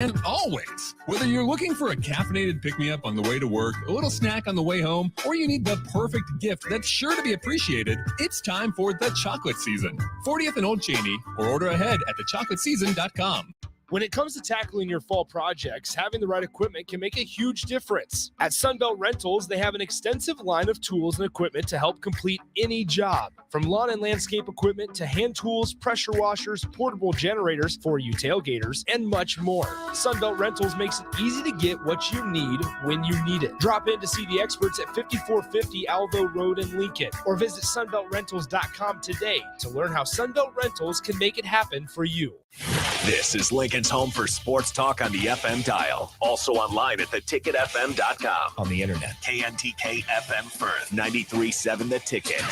And always, whether you're looking for a caffeinated pick-me-up on the way to work, a little snack on the way home, or you need the perfect gift that's sure to be appreciated, it's time for the chocolate season. 40th and Old Cheney, or order ahead at thechocolateseason.com. When it comes to tackling your fall projects, having the right equipment can make a huge difference. At Sunbelt Rentals, they have an extensive line of tools and equipment to help complete any job. From lawn and landscape equipment to hand tools, pressure washers, portable generators for you tailgaters, and much more. Sunbelt Rentals makes it easy to get what you need when you need it. Drop in to see the experts at 5450 Alvo Road in Lincoln, or visit sunbeltrentals.com today to learn how Sunbelt Rentals can make it happen for you. This is Lincoln's home for sports talk on the FM dial. Also online at theticketfm.com. On the internet. KNTK FM Firth, 93.7 The Ticket.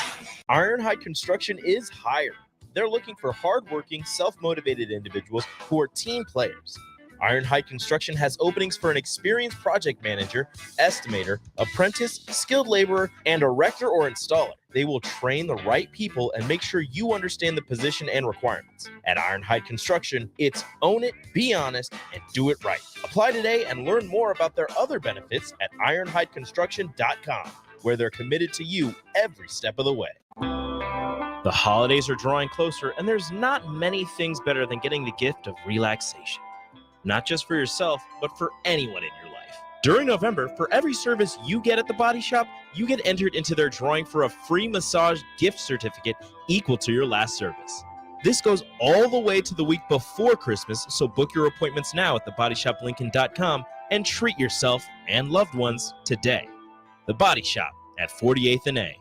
Ironhide Construction is hiring. They're looking for hardworking, self-motivated individuals who are team players. Ironhide Construction has openings for an experienced project manager, estimator, apprentice, skilled laborer, and erector or installer. They will train the right people and make sure you understand the position and requirements. At Ironhide Construction, it's own it, be honest, and do it right. Apply today and learn more about their other benefits at ironhideconstruction.com, where they're committed to you every step of the way. The holidays are drawing closer, and there's not many things better than getting the gift of relaxation. Not just for yourself, but for anyone in your life. During November, for every service you get at the Body Shop, you get entered into their drawing for a free massage gift certificate equal to your last service. This goes all the way to the week before Christmas, so book your appointments now at thebodyshoplincoln.com and treat yourself and loved ones today. The Body Shop at 48th and A.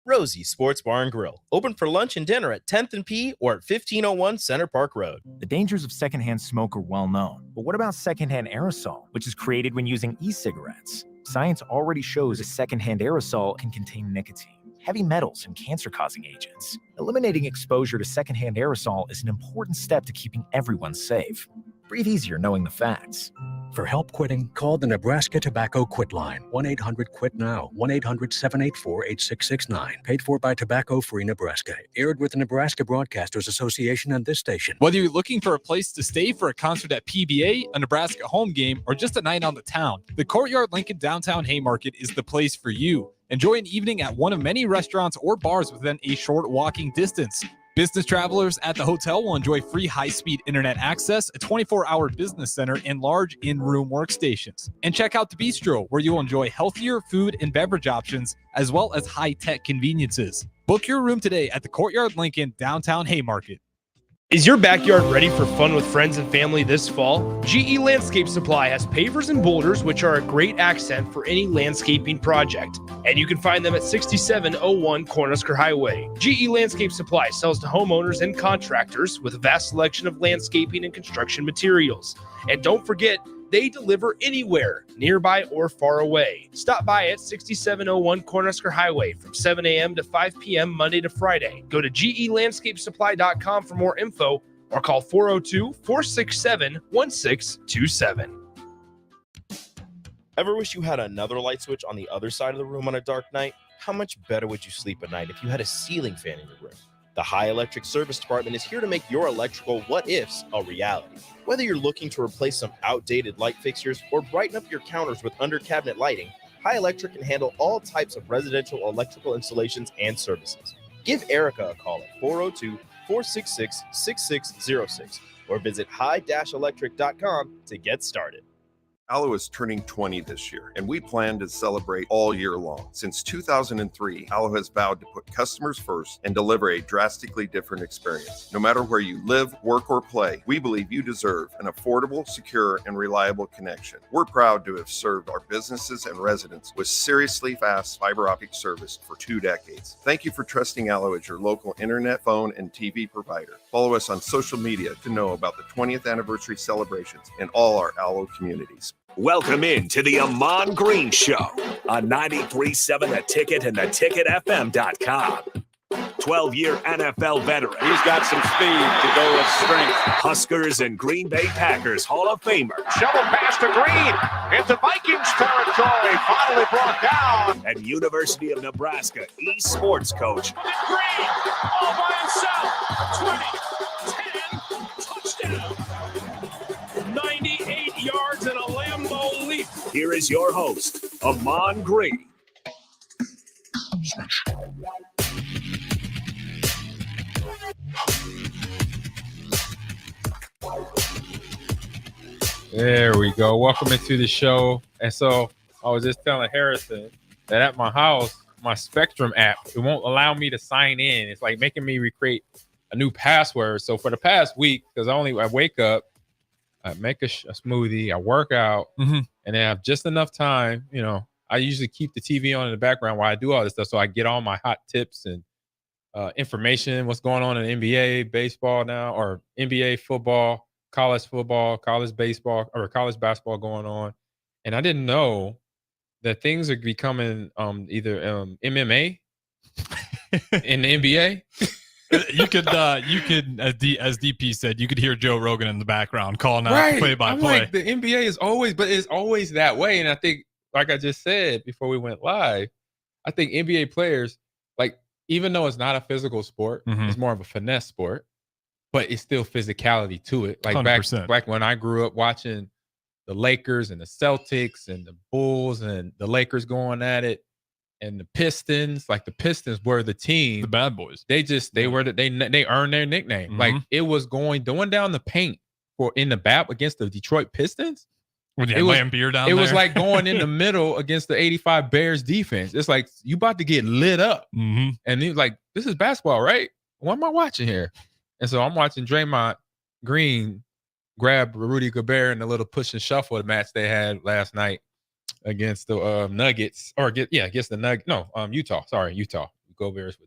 Rosie's Sports Bar and Grill, open for lunch and dinner at 10th and P or at 1501 Center Park Road. The dangers of secondhand smoke are well known, but what about secondhand aerosol, which is created when using e-cigarettes? Science already shows a secondhand aerosol can contain nicotine, heavy metals, and cancer-causing agents. Eliminating exposure to secondhand aerosol is an important step to keeping everyone safe. Breathe easier knowing the facts. For help quitting, call the Nebraska Tobacco Quit Line, 1-800-QUIT-NOW, 1-800-784-8669. Paid for by Tobacco Free Nebraska. Aired with the Nebraska Broadcasters Association and this station. Whether you're looking for a place to stay for a concert at PBA, a Nebraska home game, or just a night on the town, the Courtyard Lincoln Downtown Haymarket is the place for you. Enjoy an evening at one of many restaurants or bars within a short walking distance. Business travelers at the hotel will enjoy free high-speed internet access, a 24-hour business center, and large in-room workstations. And check out the Bistro, where you'll enjoy healthier food and beverage options, as well as high-tech conveniences. Book your room today at the Courtyard Lincoln Downtown Haymarket. Is your backyard ready for fun with friends and family this fall? GE Landscape Supply has pavers and boulders, which are a great accent for any landscaping project. And you can find them at 6701 Cornhusker Highway. GE Landscape Supply sells to homeowners and contractors with a vast selection of landscaping and construction materials. And don't forget, they deliver anywhere, nearby or far away. Stop by at 6701 Cornhusker Highway from 7 a.m. to 5 p.m. Monday to Friday. Go to gelandscapesupply.com for more info or call 402-467-1627. Ever wish you had another light switch on the other side of the room on a dark night? How much better would you sleep at night if you had a ceiling fan in your room? The High Electric Service Department is here to make your electrical what-ifs a reality. Whether you're looking to replace some outdated light fixtures or brighten up your counters with under-cabinet lighting, High Electric can handle all types of residential electrical installations and services. Give Erica a call at 402-466-6606 or visit high-electric.com to get started. Allo is turning 20 this year, and we plan to celebrate all year long. Since 2003, Allo has vowed to put customers first and deliver a drastically different experience. No matter where you live, work, or play, we believe you deserve an affordable, secure, and reliable connection. We're proud to have served our businesses and residents with seriously fast fiber optic service for 2 decades. Thank you for trusting Allo as your local internet, phone, and TV provider. Follow us on social media to know about the 20th anniversary celebrations in all our Allo communities. Welcome in to the Ahman Green Show on 93.7 The Ticket and theticketfm.com. 12-year NFL veteran. He's got some speed to go with strength. Huskers and Green Bay Packers Hall of Famer. Shovel pass to Green into Vikings territory. Finally brought down. And University of Nebraska eSports coach. Green all by himself. 20, 10, touchdown. 9 Here is your host, Ahman Green. There we go. Welcome into the show. And so I was just telling Harrison that at my house, my Spectrum app, it won't allow me to sign in. It's like making me recreate a new password. So for the past week, because I wake up, I make a smoothie, I work out, and then I have just enough time. You know, I usually keep the TV on in the background while I do all this stuff. So I get all my hot tips and information, what's going on in NBA, baseball now, or NBA football, college baseball, or college basketball going on. And I didn't know that things are becoming either MMA in the NBA. You could as DP said, you could hear Joe Rogan in the background calling out play by play. Like, the NBA is always that way. And I think, like I just said before we went live, I think NBA players, like, even though it's not a physical sport, it's more of a finesse sport, but it's still physicality to it. Like 100%. back when I grew up watching the Lakers and the Celtics and the Bulls and the Lakers going at it and the Pistons, like the Pistons were the team. The bad boys. They earned their nickname. Like it was going down the paint in the BAP against the Detroit Pistons. When you had beer down there. It was like going in the middle against the 85 Bears defense. It's like you about to get lit up. And he was like, this is basketball, right? What am I watching here? And so I'm watching Draymond Green grab Rudy Gobert in the little push and shuffle match they had last night against the Nuggets, against the Nuggets. No, Utah. Sorry, Utah. Gobert's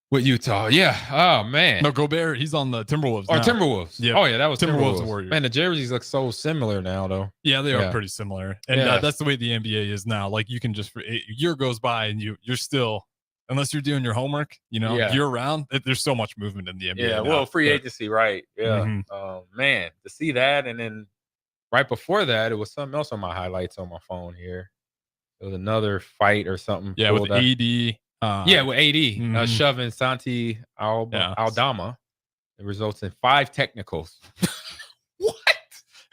with Utah. Yeah. Oh man. No, Gobert. He's on the Timberwolves. Or now. Timberwolves. Yeah. Oh yeah, that was Timberwolves Warriors. Man, the jerseys look so similar now, though. Yeah, they are pretty similar, and that's the way the NBA is now. Like you can just a year goes by and you're still, unless you're doing your homework, year round. There's so much movement in the NBA. Yeah. now. Well, free agency, right? Yeah. Man, to see that, and then right before that, it was something else on my highlights on my phone here. It was another fight or something. Yeah, with AD. With AD shoving Santi Aldama. It results in 5 technicals. What?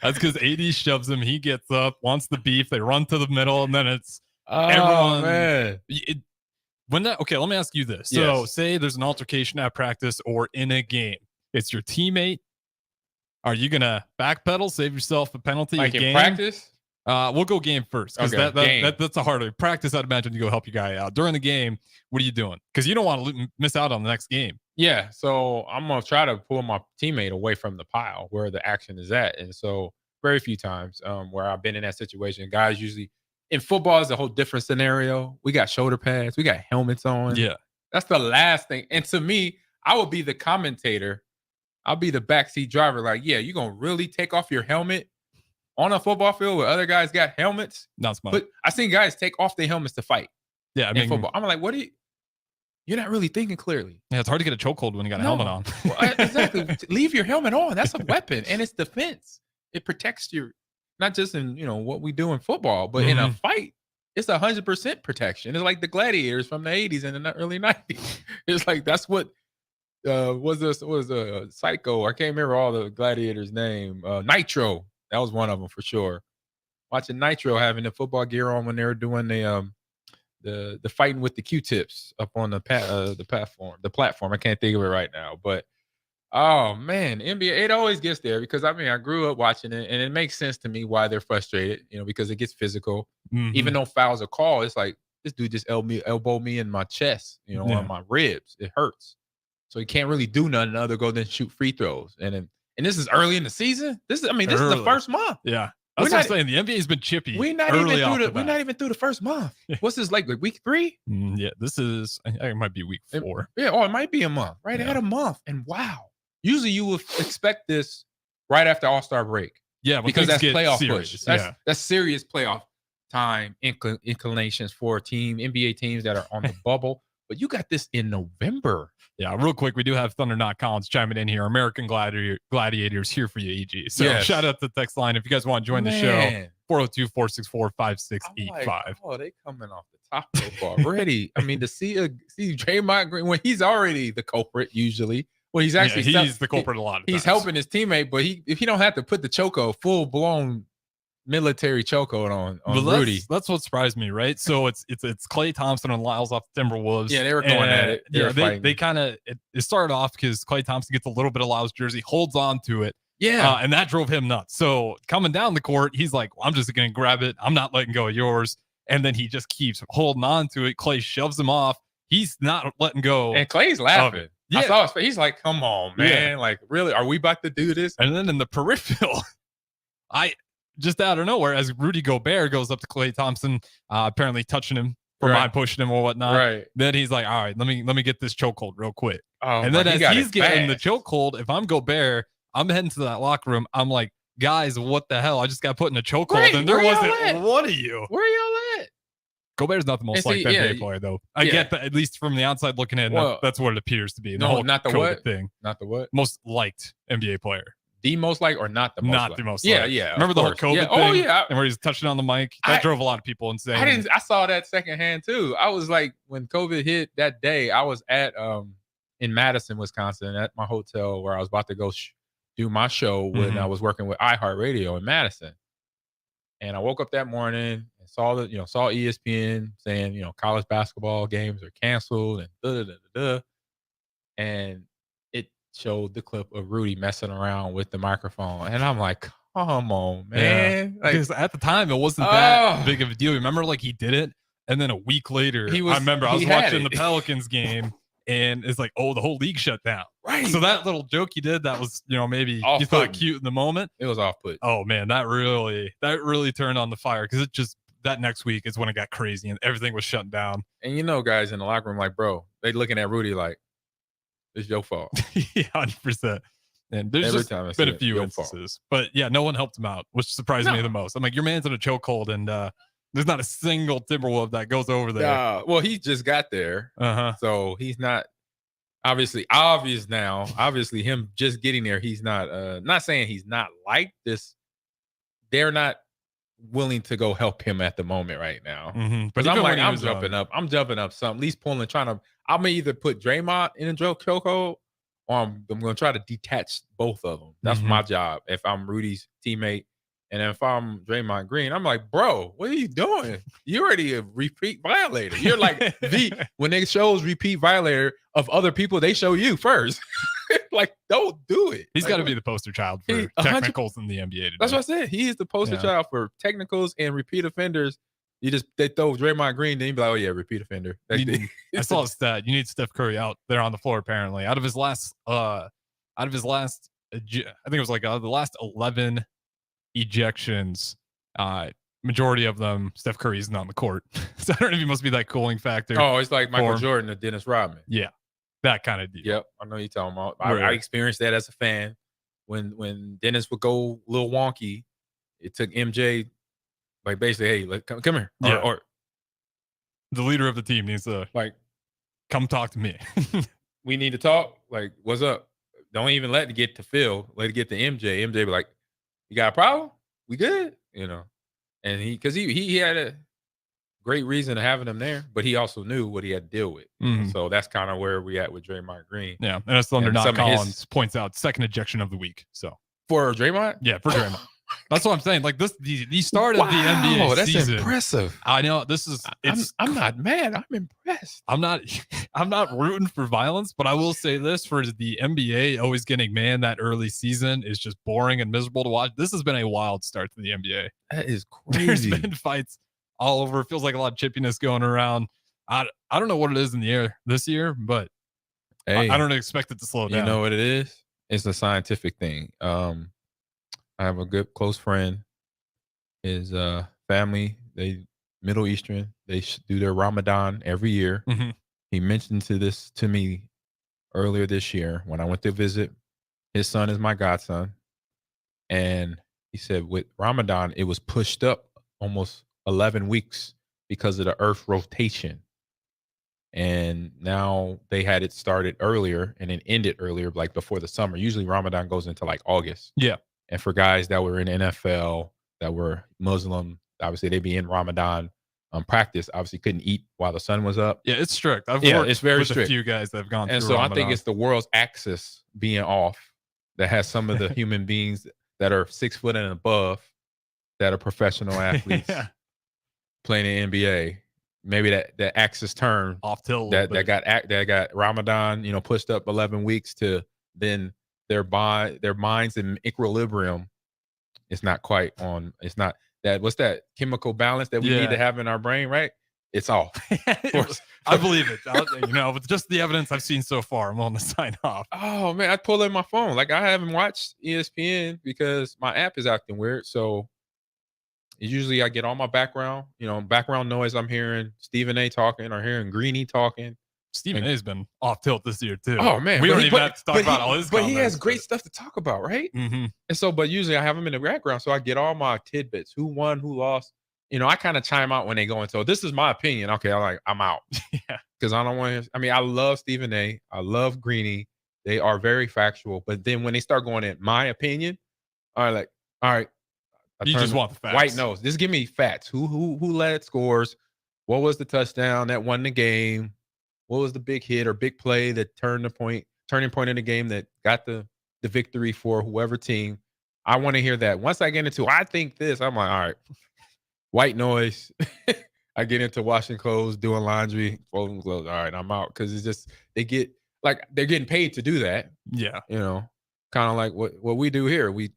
That's because AD shoves him. He gets up, wants the beef. They run to the middle, and then it's everyone. Man. Okay, let me ask you this. Yes. So, say there's an altercation at practice or in a game. It's your teammate. Are you gonna backpedal, save yourself a penalty? Like in game? practice? We'll go game first because that's a harder practice. I'd imagine you go help your guy out during the game. What are you doing? Because you don't want to miss out on the next game. Yeah, so I'm gonna try to pull my teammate away from the pile where the action is at, and so very few times where I've been in that situation. Guys usually in football is a whole different scenario. We got shoulder pads, we got helmets on. Yeah, that's the last thing. And to me, I would be the commentator. I'll be the backseat driver. Like, yeah, you gonna really take off your helmet on a football field where other guys got helmets? Not smart. But I seen guys take off their helmets to fight. Yeah, I mean, in football. I'm like, what are you? You're not really thinking clearly. Yeah, it's hard to get a chokehold when you got a helmet on. Well, exactly. Leave your helmet on. That's a weapon, and it's defense. It protects your, not just in what we do in football, but in a fight, it's 100% protection. It's like the gladiators from the 80s and the early 90s. It's like that's what was a Psycho. I can't remember all the gladiators' name. Nitro. That was one of them for sure. Watching Nitro having the football gear on when they were doing the fighting with the Q-tips up on the platform. I can't think of it right now, but oh man, NBA, it always gets there because I grew up watching it, and it makes sense to me why they're frustrated. Because it gets physical. Even though fouls are called, it's like this dude just elbowed me in my chest, on my ribs. It hurts, so he can't really do nothing other than shoot free throws. And this is early in the season. This is the first month. Yeah. That's what I'm saying. The NBA has been chippy. We're not even through the first month. What's this like week 3? Yeah, this is. I think it might be week 4. It might be a month. Right, at a month, and wow. Usually, you would expect this right after All-Star break. Yeah, because that's playoff serious. push. That's serious playoff time inclinations for NBA teams that are on the bubble. But you got this in November. Yeah, real quick, we do have Thunder Knock Collins chiming in here. American Gladiators here for you, EG. So shout out to the text line if you guys want to join the show. 402-464-5685. Oh, they coming off the top so far already. To see Draymond Green when he's already the culprit usually. Well, he's actually he's the culprit a lot of times. He's helping his teammate, but if he don't have to put the choco full blown military chokehold on But Rudy. that's what surprised me, right? So it's Klay Thompson and Lyles off the Timberwolves. Yeah, they were going at it. They kind of it started off because Klay Thompson gets a little bit of Lyles jersey, holds on to it. Yeah. And that drove him nuts. So coming down the court, he's like, well, I'm just going to grab it. I'm not letting go of yours. And then he just keeps holding on to it. Klay shoves him off. He's not letting go. And Klay's laughing. Yeah. I saw his face. He's like, come on, man. Yeah. Like, really? Are we about to do this? And then in the peripheral, just out of nowhere, as Rudy Gobert goes up to Klay Thompson, apparently touching him for mind pushing him or whatnot. Right. Then he's like, all right, let me get this chokehold real quick. Oh, and then as he's getting the chokehold, if I'm Gobert, I'm heading to that locker room. I'm like, guys, what the hell? I just got put in a chokehold, Right, and there where y'all wasn't at? one of you. Where y'all at? Gobert's not the most liked NBA player, though. I get that, at least from the outside looking in, that's what it appears to be. The whole not the COVID what thing. Not the what? Most liked NBA player. The most liked or not the most Not liked? the most Yeah, liked. yeah. Remember the whole COVID thing? Oh, yeah. And where he's touching on the mic? That drove a lot of people insane. I saw that secondhand, too. I was like, when COVID hit that day, I was at in Madison, Wisconsin, at my hotel where I was about to go do my show when I was working with iHeartRadio in Madison. And I woke up that morning and saw ESPN saying, college basketball games are canceled and and it showed the clip of Rudy messing around with the microphone. And I'm like, come on, man. Yeah. Like, because at the time, it wasn't that big of a deal. Remember, he did it. And then a week later, I was watching the Pelicans game. And it's like, oh, the whole league shut down. Right. So that little joke you did, that was, maybe Off you thought putting. cute in the moment. It was off-put. Oh man, that really turned on the fire because that next week is when it got crazy and everything was shut down. And guys in the locker room, like, bro, they looking at Rudy like, it's your fault. Yeah, 100%. And there's Every just time been a few instances, but yeah, no one helped him out, which surprised me the most. I'm like, your man's in a chokehold, and there's not a single Timberwolf that goes over there. Well, he just got there, so he's not. Obviously him just getting there, he's not saying he's not like this. They're not willing to go help him at the moment right now. But I'm like, I'm jumping up something, at least I'm gonna either put Draymond in a chokehold or I'm gonna try to detach both of them. That's my job if I'm Rudy's teammate. And if I'm Draymond Green, I'm like, bro, what are you doing? You're already a repeat violator. You're like when they shows repeat violator of other people, they show you first. Like, don't do it. He's got to be the poster child for technicals in the NBA today. That's what I said. He is the poster child for technicals and repeat offenders. They throw Draymond Green, then you be like, oh yeah, repeat offender. I saw a stat. You need Steph Curry out there on the floor apparently. Out of his last, I think it was like the last 11 ejections, majority of them Steph Curry isn't on the court. So I don't know if he must be that cooling factor. Oh, it's like Michael Jordan or Dennis Rodman. Yeah, that kind of deal. Yep, I know you're talking about. I experienced that as a fan when Dennis would go a little wonky. It took MJ like basically, hey, come here. Or the leader of the team needs to come talk to me. We need to talk. Like, what's up? Don't even let it get to Phil. Let it get to MJ. MJ be like, you got a problem? We good? And he had a great reason to having him there, but he also knew what he had to deal with. So that's kind of where we at with Draymond Green. Yeah, and as Thunder Not Collins points out, second ejection of the week. So for Draymond? Yeah, for Draymond. That's what I'm saying. Like the start of the NBA that's season. Impressive. I know I'm not mad. I'm impressed. I'm not rooting for violence, but I will say this for the NBA always getting that early season is just boring and miserable to watch. This has been a wild start to the NBA. That is crazy. There's been fights all over. It feels like a lot of chippiness going around. I don't know what it is in the air this year, but I don't expect it to slow down. You know what it is? It's a scientific thing. I have a good close friend. His family, they Middle Eastern. They do their Ramadan every year. He mentioned this to me earlier this year when I went to visit. His son is my godson, and he said with Ramadan it was pushed up almost 11 weeks because of the Earth rotation. And now they had it started earlier and then ended earlier, like before the summer. Usually Ramadan goes into like August. Yeah. And for guys that were in NFL, that were Muslim, obviously they'd be in Ramadan practice. Obviously couldn't eat while the sun was up. Yeah, it's strict. It's very strict. A few guys that have gone and through so Ramadan. I think it's the world's axis being off that has some of the human beings that are 6 foot and above that are professional athletes playing in NBA. Maybe that axis turn off tilt that got Ramadan, pushed up 11 weeks to then their minds in equilibrium. It's not quite on. It's not that. What's that chemical balance that we need to have in our brain? Right. It's off. I believe it. With just the evidence I've seen so far, I'm willing to sign off. Oh man, I pulled in my phone. Like I haven't watched ESPN because my app is acting weird. So usually I get all my background noise. I'm hearing Stephen A talking or hearing Greeny talking. Stephen A has been off tilt this year too. Oh man, we don't even have to talk about all his. But he has great stuff to talk about, right? Mm-hmm. And so, but usually I have him in the background, so I get all my tidbits: who won, who lost. I kind of chime out when they go into. This is my opinion. Okay, I'm out. Yeah, because I don't want to. I mean, I love Stephen A. I love Greeny. They are very factual, but then when they start going in my opinion, all right. You just want the facts. White nose. Just give me facts. Who led scores? What was the touchdown that won the game? What was the big hit or big play that turning point in the game that got the victory for whoever team? I want to hear that. Once I get into, I think this, I'm like, all right, white noise. I get into washing clothes, doing laundry, folding clothes. All right, I'm out because it's just they're getting paid to do that. Yeah, kind of like what we do here. We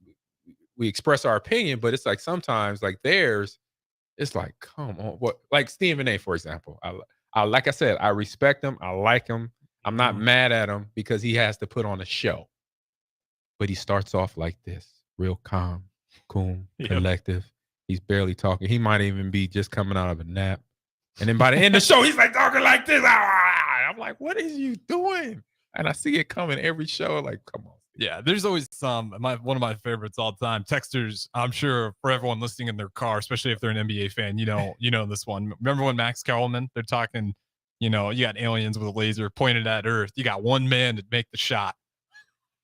express our opinion, but it's like sometimes like theirs. It's like, come on, what? Like Stephen A, for example. I like I said, I respect him. I like him. I'm not mad at him because he has to put on a show. But he starts off like this, real calm, cool, collective. He's barely talking. He might even be just coming out of a nap. And then by the end of the show, he's like talking like this. I'm like, what is you doing? And I see it coming every show. Like, come on. Yeah, there's always one of my favorites all the time. Texters, I'm sure for everyone listening in their car, especially if they're an NBA fan, you know this one. Remember when Max Kellerman, they're talking, you got aliens with a laser pointed at Earth. You got one man to make the shot.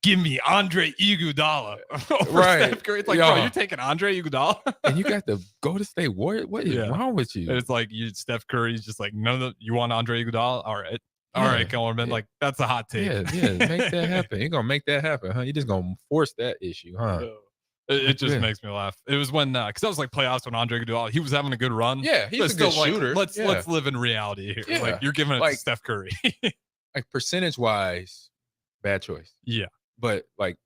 Give me Andre Iguodala. Right. It's like, bro, you're taking Andre Iguodala? And you got the Golden State Warriors. What is wrong with you? And it's like Steph Curry's just like, no, you want Andre Iguodala? All right. All right, Kellerman. Like, that's a hot take. Yeah, make that happen. You're going to make that happen, huh? You're just going to force that issue, huh? It just makes me laugh. It was when, because that was like playoffs when Andre Iguodala, he was having a good run. Yeah, he's a good shooter. Let's live in reality here. Yeah. Like, you're giving it to Steph Curry. Like, percentage-wise, bad choice. Yeah. But, like,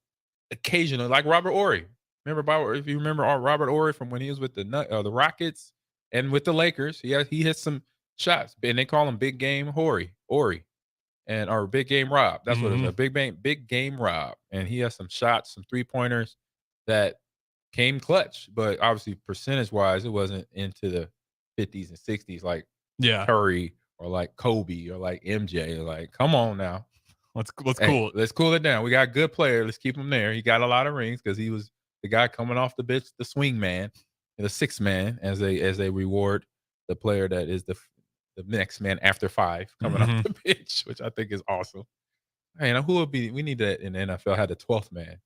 occasionally, like Robert Horry. If you remember Robert Horry from when he was with the Rockets and with the Lakers, he hit some shots, and they call him Big Game Horry, or Big Game Rob. That's what it is, Big Game Rob. And he has some shots, some 3-pointers that came clutch, but obviously percentage-wise, it wasn't into the 50s and 60s like Curry or like Kobe or like MJ. Like, come on now. Let's Let's cool it down. We got a good player. Let's keep him there. He got a lot of rings because he was the guy coming off the bench, the swing man, the sixth man, as they reward the player that is the next man after 5 coming off the bench, which I think is awesome. Hey, now who would be? We need that in the NFL. Had the 12th man.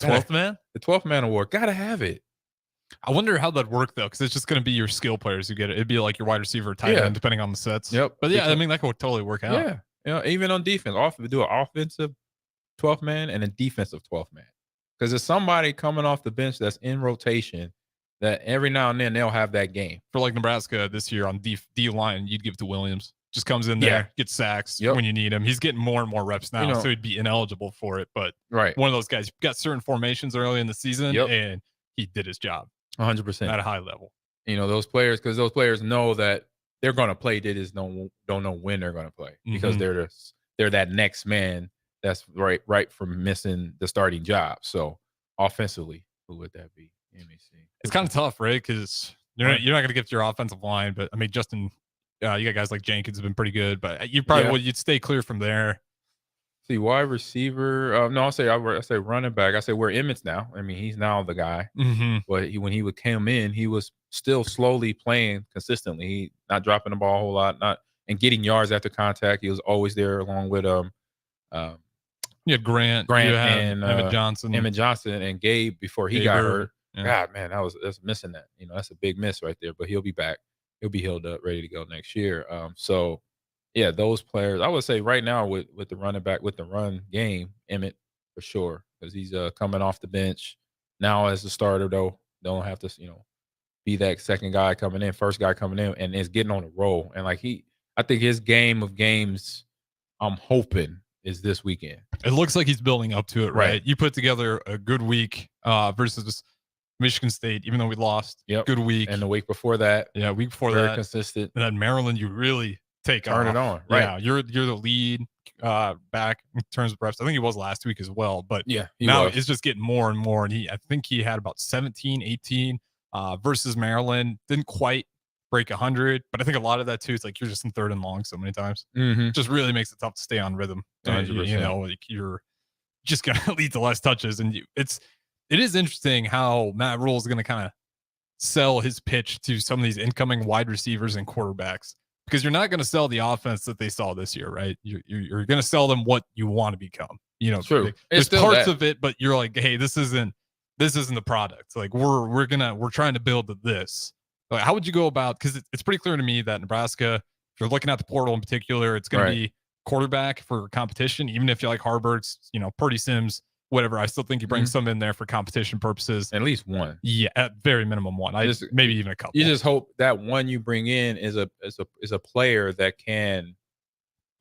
12th man? The 12th man award. Gotta have it. I wonder how that'd work though, because it's just going to be your skill players who get it. It'd be like your wide receiver, tight end, depending on the sets. Yep. But I mean that could totally work out. Yeah. Even on defense, we do an offensive 12th man and a defensive 12th man. Because there's somebody coming off the bench that's in rotation that every now and then they'll have that game. For like Nebraska this year on D line, you'd give it to Williams. Just comes in there, gets sacks when you need him. He's getting more and more reps now, so he'd be ineligible for it. But one of those guys got certain formations early in the season, and he did his job 100% at a high level. Those players, because those players know that they're going to play. They just don't know when they're going to play because they're that next man that's right from missing the starting job. So offensively, who would that be? Let me see. It's kind of tough, right? Because you're not going to get to your offensive line, but I mean, Justin. You got guys like Jenkins have been pretty good, but you probably you'd stay clear from there. See, wide receiver. No, I say running back. I say where Emmett's now. I mean, he's now the guy. But when he would come in, he was still slowly playing consistently. He not dropping the ball a whole lot, and getting yards after contact. He was always there along with you had Grant and Emmett Johnson, and Gabe before he got hurt. God, man, that's missing that. That's a big miss right there. But he'll be back. He'll be healed up, ready to go next year. So, yeah, those players. I would say right now with the running back, with the run game, Emmett for sure, because he's coming off the bench now as a starter. Though don't have to, be that second guy coming in, first guy coming in, and is getting on a roll. And like I think his game of games, I'm hoping, is this weekend. It looks like he's building up to it, right? Right. You put together a good week versus Michigan State, even though we lost. Yep. Good week. And the week before that, week before very that, consistent. and then Maryland, you really Turn it on, right? Yeah, you're the lead back in terms of reps. I think he was last week as well, but Yeah, now it's just getting more and more. And I think he had about 17, 18 versus Maryland. Didn't quite break 100, but I think a lot of that too is like you're just in third and long so many times. Mm-hmm. Just really makes it tough to stay on rhythm. 100%. You know, like you're just gonna lead to less touches, and it is interesting how Matt Rule is gonna kind of sell his pitch to some of these incoming wide receivers and quarterbacks, because you're not going to sell the offense that they saw this year, right? You're going to sell them what you want to become. You know, True. There's parts of it, but you're like, hey, this isn't the product. Like we're trying to build this. Like, how would you go about? Because it's pretty clear to me that Nebraska, if you're looking at the portal in particular, it's going to be quarterback for competition. Even if you like Harburg's, Purdy, Sims, whatever, I still think you bring some in there for competition purposes. At least one. Yeah, at very minimum one. Maybe even a couple. You just hope that one you bring in is a player that can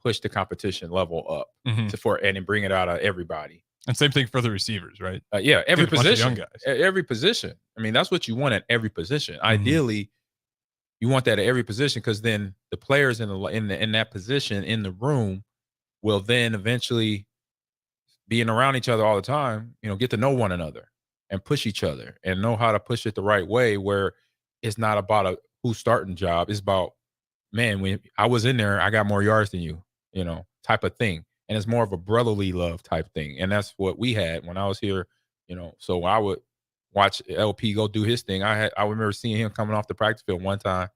push the competition level up and bring it out of everybody. And same thing for the receivers, right? Every position. Young guys. Every position. I mean, that's what you want at every position. Ideally, you want that at every position, because then the players in that position in the room will then eventually, being around each other all the time, get to know one another and push each other and know how to push it the right way, where it's not about who's starting job. It's about, man, when I was in there, I got more yards than you, type of thing. And it's more of a brotherly love type thing. And that's what we had when I was here, so I would watch LP go do his thing. I remember seeing him coming off the practice field one time.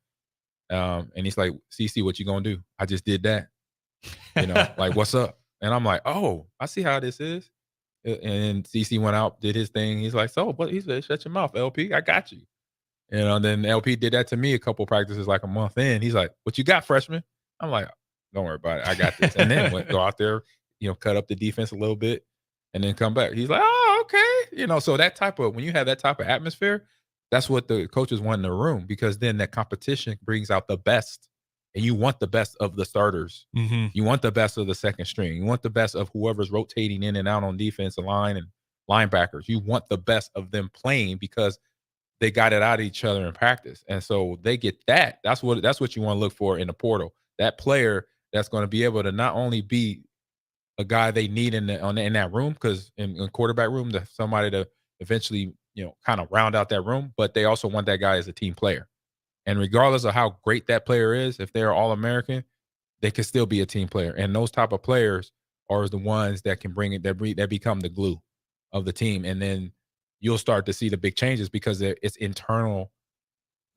And he's like, CC, what you going to do? I just did that. Like, what's up? And I'm like, oh, I see how this is. And CC went out, did his thing. He's like, but he said, shut your mouth, LP. I got you. And then LP did that to me a couple practices, like a month in. He's like, what you got, freshman? I'm like, don't worry about it. I got this. And then go out there, cut up the defense a little bit and then come back. He's like, oh, okay. So when you have that type of atmosphere, that's what the coaches want in the room, because then that competition brings out the best. And you want the best of the starters. You want the best of the second string. You want the best of whoever's rotating in and out on defensive line and linebackers. You want the best of them playing, because they got it out of each other in practice. And so they get that. That's what you want to look for in the portal. That player that's going to be able to not only be a guy they need in that room, because in quarterback room, somebody to eventually, kind of round out that room, but they also want that guy as a team player. And regardless of how great that player is, if they're All-American, they can still be a team player. And those type of players are the ones that can bring it, that become the glue of the team. And then you'll start to see the big changes, because it's internal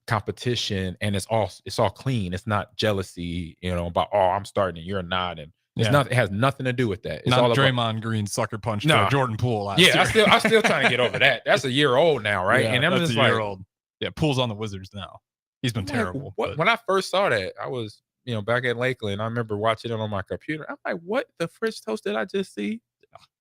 competition and it's all clean. It's not jealousy, about, oh, I'm starting and you're not. And it has nothing to do with that. It's not all Draymond Green sucker punch to Jordan Poole last year. I'm still trying to get over that. That's a year old now, right? Yeah, and I'm that's just a year old. Yeah, Poole's on the Wizards now. He's been terrible. When I first saw that, I was, back at Lakeland. I remember watching it on my computer. I'm like, what the French toast did I just see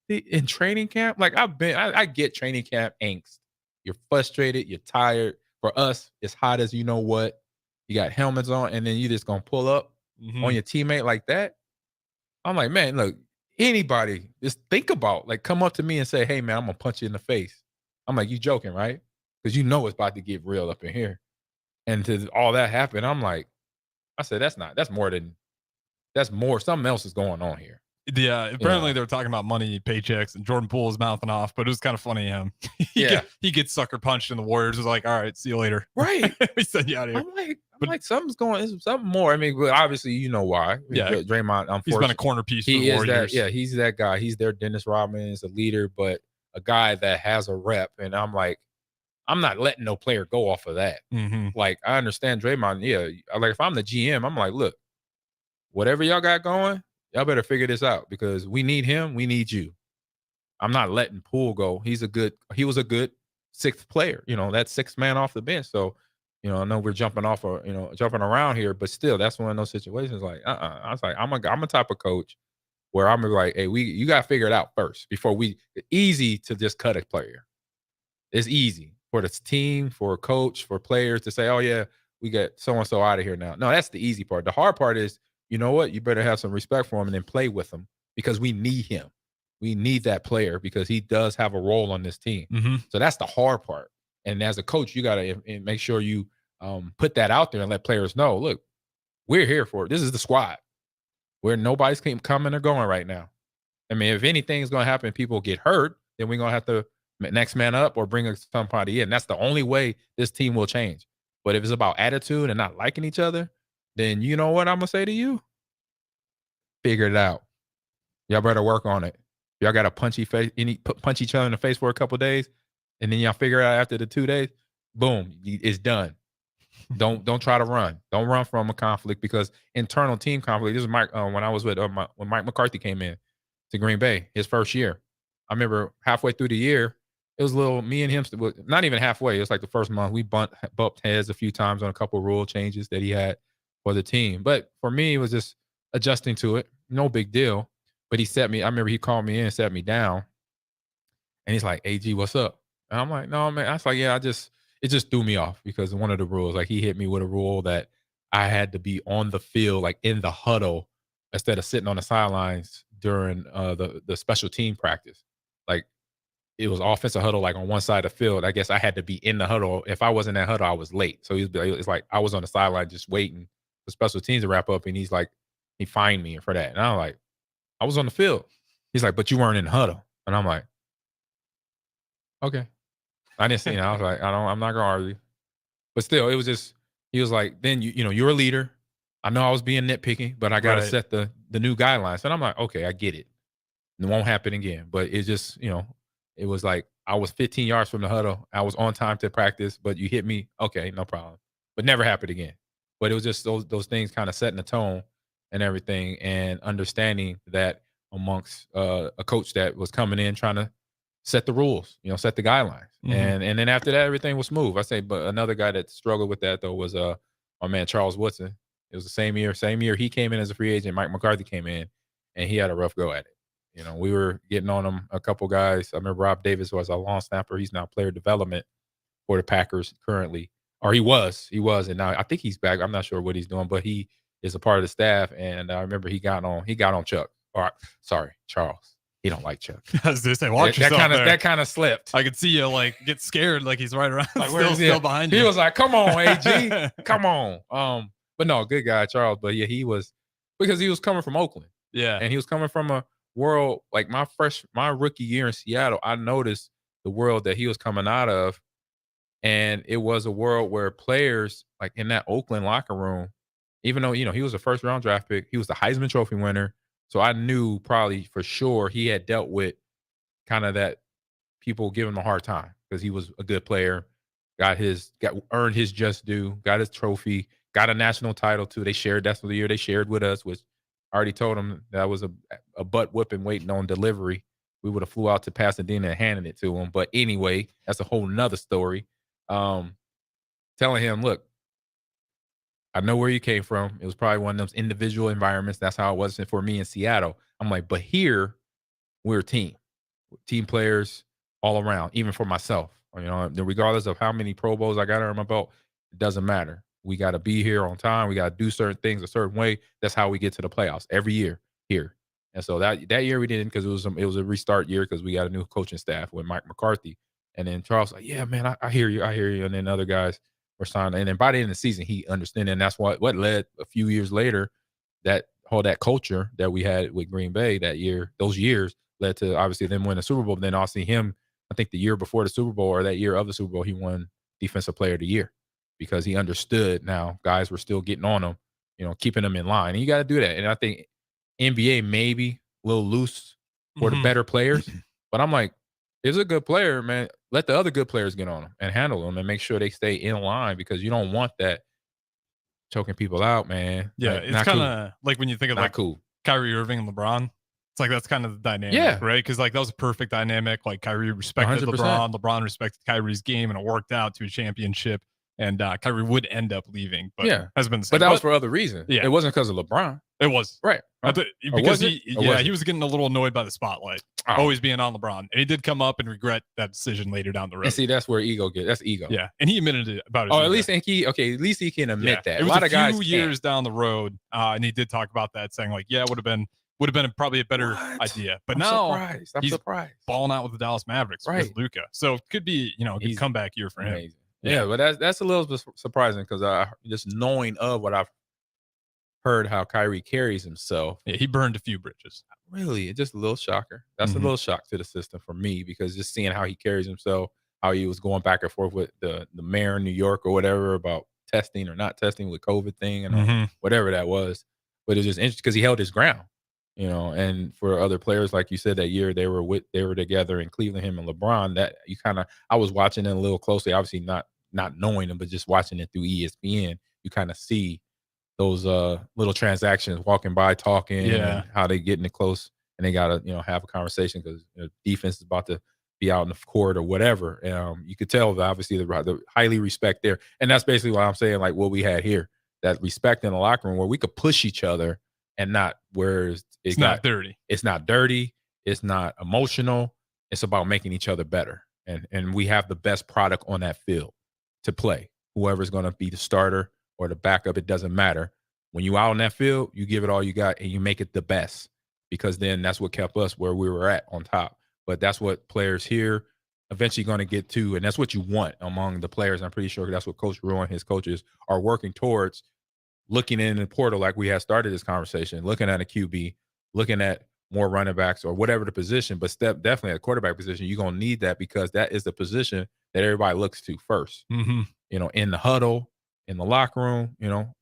in training camp? Like, I get training camp angst. You're frustrated. You're tired. For us, it's hot as you know what. You got helmets on, and then you just going to pull up on your teammate like that. I'm like, man, look, anybody just think about, like, come up to me and say, hey, man, I'm going to punch you in the face. I'm like, you joking, right? Because it's about to get real up in here. And to all that happen, I'm like, I said, that's more, something else is going on here. Yeah, apparently they were talking about money, paychecks, and Jordan Poole was mouthing off, but it was kind of funny. He gets sucker punched, and the Warriors was like, all right, see you later. Right. We send you out of here. I'm like, something's something more. I mean, but obviously, you know why. Yeah. Draymond, unfortunately, he's been a corner piece for the Warriors. He's that guy. He's their Dennis Rodman, a leader, but a guy that has a rep. And I'm like, I'm not letting no player go off of that. Like, I understand Draymond. Yeah. Like, if I'm the GM, I'm like, look, whatever y'all got going, y'all better figure this out, because we need him. We need you. I'm not letting Poole go. He was a good sixth player, that sixth man off the bench. So, I know we're jumping around here, but still, that's one of those situations like, I was like, I'm a type of coach where I'm like, hey, you got to figure it out first before it's easy to just cut a player. It's easy. for the team, for a coach, for players to say, oh, yeah, we got so-and-so out of here now. No, that's the easy part. The hard part is, you know what? You better have some respect for him and then play with him because we need him. We need that player because he does have a role on this team. Mm-hmm. So that's the hard part. And as a coach, you got to make sure you put that out there and let players know, look, we're here for it. This is the squad where nobody's coming or going right now. I mean, if anything is going to happen, people get hurt, then we're going to have to next man up or bring somebody in. That's the only way this team will change. But if it's about attitude and not liking each other, then you know what I'm going to say to you? Figure it out. Y'all better work on it. Y'all got to punch each other in the face for a couple of days, and then y'all figure it out after the 2 days. Boom, it's done. Don't try to run. Don't run from a conflict because internal team conflict. This is Mike when I was with when Mike McCarthy came in to Green Bay his first year. I remember halfway through the year, it was a little me and him. Not even halfway. It was like the first month we bumped heads a few times on a couple of rule changes that he had for the team. But for me, it was just adjusting to it. No big deal. But he set me. I remember he called me in and set me down, and he's like, "AG, what's up?" And I'm like, "No, man." I was like, "Yeah, it just threw me off because one of the rules, like he hit me with a rule that I had to be on the field, like in the huddle, instead of sitting on the sidelines during the special team practice. Like it was offensive huddle, like on one side of the field. I guess I had to be in the huddle. If I wasn't in that huddle, I was late. So it's like I was on the sideline just waiting for special teams to wrap up, and he's like, he fined me for that, and I'm like, I was on the field. He's like, but you weren't in the huddle, and I'm like, okay. I didn't see it. I was like, I'm not gonna argue. But still, it was just, he was like, then you're a leader. I know I was being nitpicky, but I gotta set the new guidelines. And I'm like, okay, I get it. It won't happen again. But it just, it was like I was 15 yards from the huddle. I was on time to practice, but you hit me. Okay, no problem. But never happened again. But it was just those things kind of setting the tone and everything, and understanding that amongst a coach that was coming in trying to set the rules, set the guidelines. Mm-hmm. And then after that, everything was smooth. I say, but another guy that struggled with that though was my man Charles Woodson. It was the same year he came in as a free agent. Mike McCarthy came in, and he had a rough go at it. We were getting on him, a couple guys. I remember Rob Davis was a long snapper. He's now player development for the Packers currently, or he was, and now I think he's back. I'm not sure what he's doing, but he is a part of the staff. And I remember he got on Chuck. Or sorry, Charles. He don't like Chuck. I was going to say, watch yourself there. That kind of slipped. I could see you get scared, like he's right around, like, still behind you. He was like, "Come on, AG, come on." But no, good guy, Charles. But yeah, he was, because he was coming from Oakland. Yeah, and he was coming from a world like my rookie year in Seattle. I noticed the world that he was coming out of, and it was a world where players like in that Oakland locker room, even though he was a first round draft pick, he was the Heisman Trophy winner. So I knew probably for sure he had dealt with kind of that people giving him a hard time because he was a good player, earned his just due, got his trophy, got a national title too. That's the year they shared with us, which I already told him that was a butt whipping waiting on delivery. We would have flew out to Pasadena and handed it to him. But anyway, that's a whole nother story. Telling him, look, I know where you came from. It was probably one of those individual environments. That's how it was for me in Seattle. I'm like, but here, we're a team players all around, even for myself. Regardless of how many Pro Bowls I got under my belt, it doesn't matter. We got to be here on time. We got to do certain things a certain way. That's how we get to the playoffs every year here. And so that year we didn't, because it was a restart year because we got a new coaching staff with Mike McCarthy. And then Charles like, yeah, man, I hear you. And then other guys were signed. And then by the end of the season, he understood. And that's what led a few years later, that culture that we had with Green Bay those years led to obviously them winning the Super Bowl. But then also him, I think the year before the Super Bowl or that year of the Super Bowl, he won Defensive Player of the Year because he understood now guys were still getting on him, keeping them in line. And you got to do that. And I think NBA maybe a little loose for the better players. But I'm like, he's a good player, man. Let the other good players get on him and handle them and make sure they stay in line, because you don't want that choking people out, man. Yeah, like, it's kind of like when you think of not cool. Kyrie Irving and LeBron. It's like that's kind of the dynamic, right? Because like that was a perfect dynamic. Like Kyrie respected 100%. LeBron respected Kyrie's game, and it worked out to a championship. And Kyrie would end up leaving, but has been the same. But that was for other reasons. Yeah. It wasn't because of LeBron. It was. Right. Because was he was getting a little annoyed by the spotlight, always being on LeBron. And he did come up and regret that decision later down the road. And see, that's where ego gets. That's ego. Yeah. And he admitted it about his Oh, ego. at least he can admit that. It was a lot of guys few years down the road, and he did talk about that, saying like, yeah, it would have been probably a better idea. But I'm he's surprised. balling out with the Dallas Mavericks with Luka. So it could be, a good comeback year for him. Amazing. Yeah, but that's a little bit surprising because just knowing of what I've heard how Kyrie carries himself. Yeah, he burned a few bridges. Really, it's just a little shocker. That's a little shock to the system for me because just seeing how he carries himself, how he was going back and forth with the mayor in New York or whatever about testing or not testing with COVID thing and whatever that was. But it was just interesting because he held his ground, and for other players, like you said, that year they were together in Cleveland, him and LeBron, that I was watching it a little closely, obviously not knowing him, but just watching it through ESPN, you kind of see those little transactions, walking by, talking, and how they getting it close, and they gotta have a conversation because defense is about to be out in the court or whatever. You could tell that obviously the highly respect there, and that's basically what I'm saying. Like what we had here, that respect in the locker room where we could push each other and not where it's not dirty. It's not dirty. It's not emotional. It's about making each other better, and we have the best product on that field to play. Whoever's going to be the starter or the backup, it doesn't matter. When you out on that field, you give it all you got and you make it the best, because then that's what kept us where we were at on top. But that's what players here eventually going to get to, and that's what you want among the players. I'm pretty sure that's what Coach Rule and his coaches are working towards, looking in the portal like we had started this conversation, looking at a QB, looking at more running backs or whatever the position, but definitely at the quarterback position, you're going to need that because that is the position that everybody looks to first. In the huddle, in the locker room,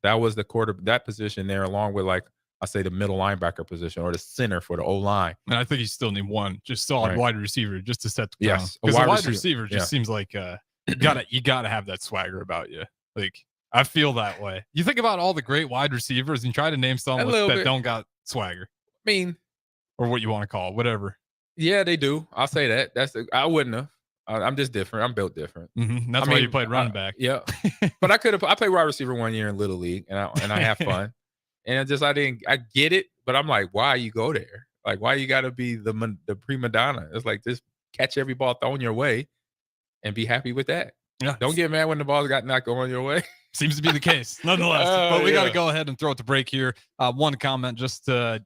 that was that position there, along with like I say the middle linebacker position or the center for the O-line. And I think you still need one just solid wide receiver just to set the ground. Yes, because a wide receiver just seems like you gotta have that swagger about you. Like I feel that way. You think about all the great wide receivers and try to name some that don't got swagger. I mean, or what you want to call it, whatever. Yeah, they do. I'll say that. I wouldn't have. I'm just different. I'm built different. That's why you played running back. Yeah, but I played wide receiver 1 year in Little League, and I have fun. And I get it, but I'm like, why you go there? Like, why you got to be the prima donna? It's like, just catch every ball thrown your way, and be happy with that. Yeah. Don't get mad when the ball got knocked going your way. Seems to be the case, nonetheless. But we got to go ahead and throw it to break here. One comment, just so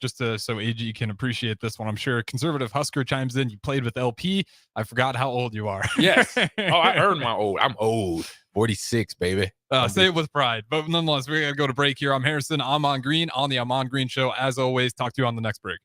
AG can appreciate this one. I'm sure Conservative Husker chimes in. You played with LP. I forgot how old you are. Yes. I earned my old. I'm old. 46, baby. Say it with pride. But nonetheless, we're going to go to break here. I'm Harrison, Ahman Green on the Ahman Green Show. As always, talk to you on the next break.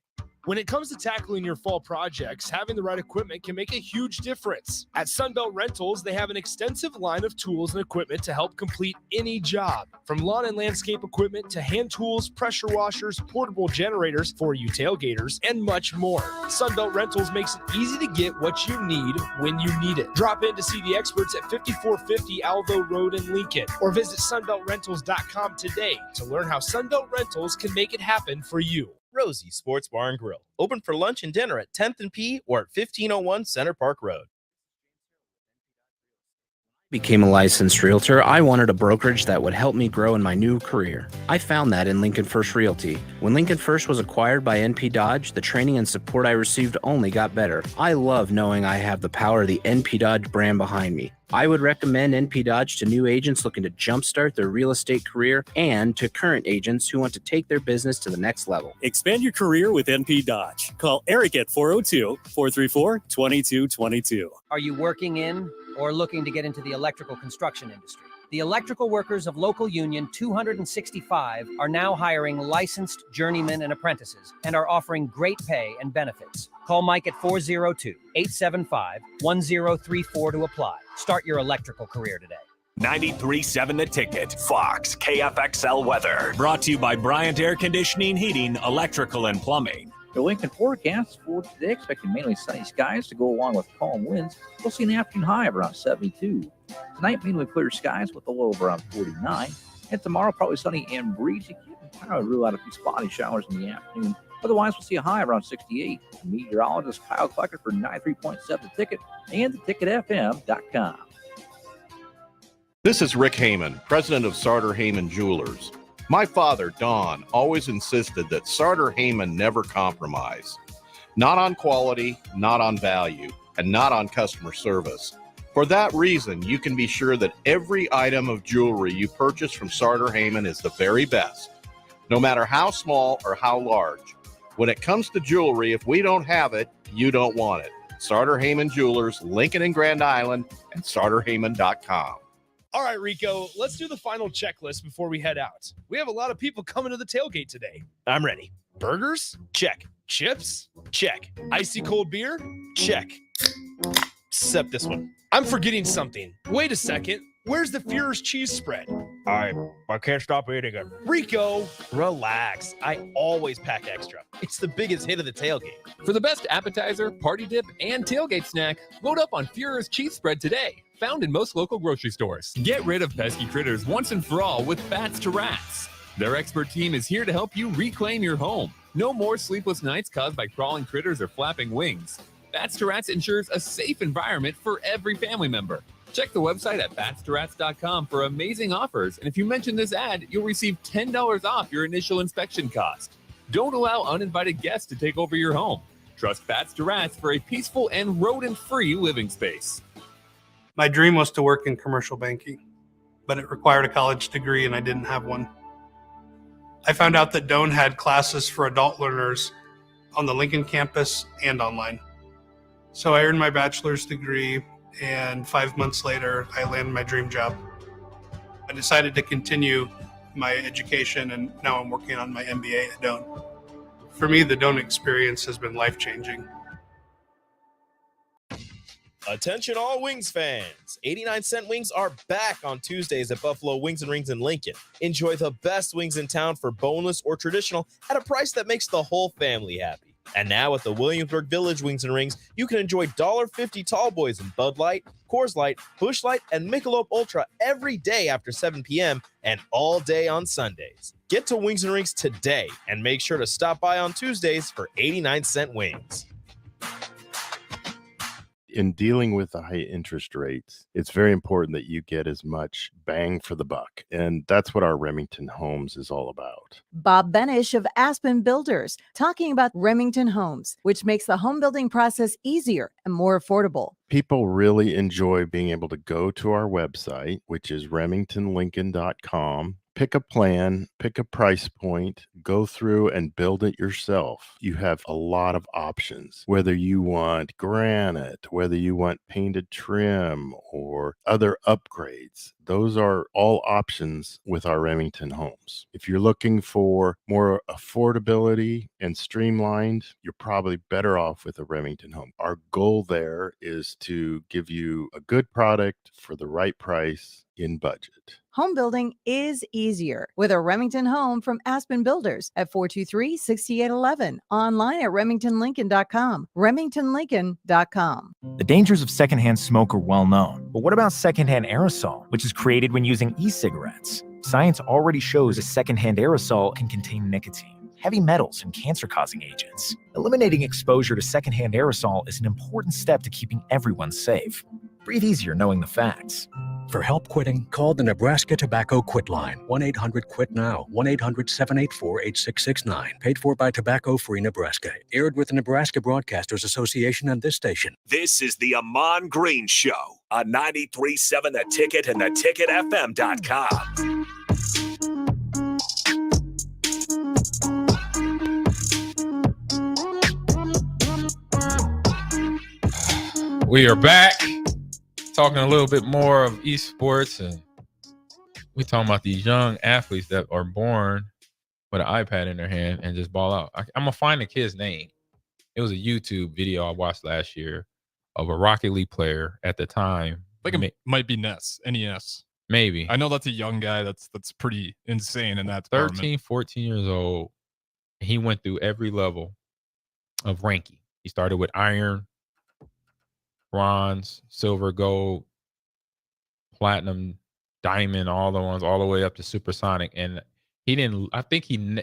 When it comes to tackling your fall projects, having the right equipment can make a huge difference. At Sunbelt Rentals, they have an extensive line of tools and equipment to help complete any job. From lawn and landscape equipment to hand tools, pressure washers, portable generators for you tailgaters, and much more. Sunbelt Rentals makes it easy to get what you need when you need it. Drop in to see the experts at 5450 Alvo Road in Lincoln, or visit sunbeltrentals.com today to learn how Sunbelt Rentals can make it happen for you. Rosie Sports Bar and Grill, open for lunch and dinner at 10th and P or at 1501 Center Park Road. Became a licensed realtor, I wanted a brokerage that would help me grow in my new career. I found that in Lincoln First Realty. When Lincoln First was acquired by NP Dodge, the training and support I received only got better. I love knowing I have the power of the NP Dodge brand behind me. I would recommend NP Dodge to new agents looking to jumpstart their real estate career and to current agents who want to take their business to the next level. Expand your career with NP Dodge. Call Eric at 402-434-2222. Are you working in or looking to get into the electrical construction industry? The electrical workers of Local Union 265 are now hiring licensed journeymen and apprentices and are offering great pay and benefits. Call Mike at 402-875-1034 to apply. Start your electrical career today. 93.7 The Ticket, Fox, KFXL weather. Brought to you by Bryant Air Conditioning, Heating, Electrical, and Plumbing. The Lincoln forecast for today, expecting mainly sunny skies to go along with calm winds. We'll see an afternoon high of around 72. Tonight, mainly clear skies with a low of around 49. And tomorrow, probably sunny and breezy. I would rule out a few spotty showers in the afternoon. Otherwise, we'll see a high around 68. Meteorologist Kyle Clucker for 93.7 The Ticket and theticketfm.com. This is Rick Heyman, president of Sartor Heyman Jewelers. My father, Don, always insisted that Sartor Heyman never compromise. Not on quality, not on value, and not on customer service. For that reason, you can be sure that every item of jewelry you purchase from Sartor Heyman is the very best, no matter how small or how large. When it comes to jewelry, if we don't have it, you don't want it. Sartor Heyman Jewelers, Lincoln and Grand Island, and sartorheyman.com. All right, Rico, let's do the final checklist before we head out. We have a lot of people coming to the tailgate today. I'm ready. Burgers? Check. Chips? Check. Icy cold beer? Check. Except this one. I'm forgetting something. Wait a second. Where's the Führer's cheese spread? I can't stop eating it. Rico, Relax. I always pack extra. It's the biggest hit of the tailgate. For the best appetizer, party dip, and tailgate snack, load up on Führer's cheese spread today. Found in most local grocery stores. Get rid of pesky critters once and for all with Bats to Rats. Their expert team is here to help you reclaim your home. No more sleepless nights caused by crawling critters or flapping wings. Bats to Rats ensures a safe environment for every family member. Check the website at batstorats.com for amazing offers, and if you mention this ad, you'll receive $10 off your initial inspection cost. Don't allow uninvited guests to take over your home. Trust Bats to Rats for a peaceful and rodent-free living space. My dream was to work in commercial banking, but it required a college degree and I didn't have one. I found out that Doane had classes for adult learners on the Lincoln campus and online. So I earned my bachelor's degree, and 5 months later, I landed my dream job. I decided to continue my education, and now I'm working on my MBA at Doane. For me, the Doane experience has been life-changing. Attention all Wings fans. 89-cent wings are back on Tuesdays at Buffalo Wings and Rings in Lincoln. Enjoy the best wings in town for boneless or traditional at a price that makes the whole family happy. And now at the Williamsburg Village Wings and Rings, you can enjoy $1.50 tall boys in Bud Light, Coors Light, Busch Light, and Michelob Ultra every day after 7 p.m. and all day on Sundays. Get to Wings and Rings today and make sure to stop by on Tuesdays for 89-cent wings. In dealing with the high interest rates, it's very important that you get as much bang for the buck. And that's what our Remington Homes is all about. Bob Benish of Aspen Builders, talking about Remington Homes, which makes the home building process easier and more affordable. People really enjoy being able to go to our website, which is remingtonlincoln.com, pick a plan, pick a price point, go through and build it yourself. You have a lot of options, whether you want granite, whether you want painted trim or other upgrades. Those are all options with our Remington Homes. If you're looking for more affordability and streamlined, you're probably better off with a Remington Home. Our goal there is to give you a good product for the right price in budget. Home building is easier with a Remington Home from Aspen Builders at 423-6811. Online at remingtonlincoln.com. remingtonlincoln.com. The dangers of secondhand smoke are well known. But what about secondhand aerosol, which is created when using e-cigarettes? Science already shows a secondhand aerosol can contain nicotine, heavy metals, and cancer-causing agents. Eliminating exposure to secondhand aerosol is an important step to keeping everyone safe. Breathe easier knowing the facts. For help quitting, call the Nebraska Tobacco Quit Line, 1-800-QUIT-NOW, 1-800-784-8669. Paid for by Tobacco Free Nebraska. Aired with the Nebraska Broadcasters Association and this station. This is the Ahman Green Show on 93.7 The Ticket and theticketfm.com. We are back. Talking a little bit more of esports, and we talking about these young athletes that are born with an iPad in their hand and just ball out. I'm gonna find the kid's name. It was a YouTube video I watched last year of a Rocket League player at the time. Like it might be NES. Maybe. I know that's a young guy. That's pretty insane in that 13, 14 years old. He went through every level of ranking. He started with iron, bronze, silver, gold, platinum, diamond, all the ones, all the way up to supersonic. And I think he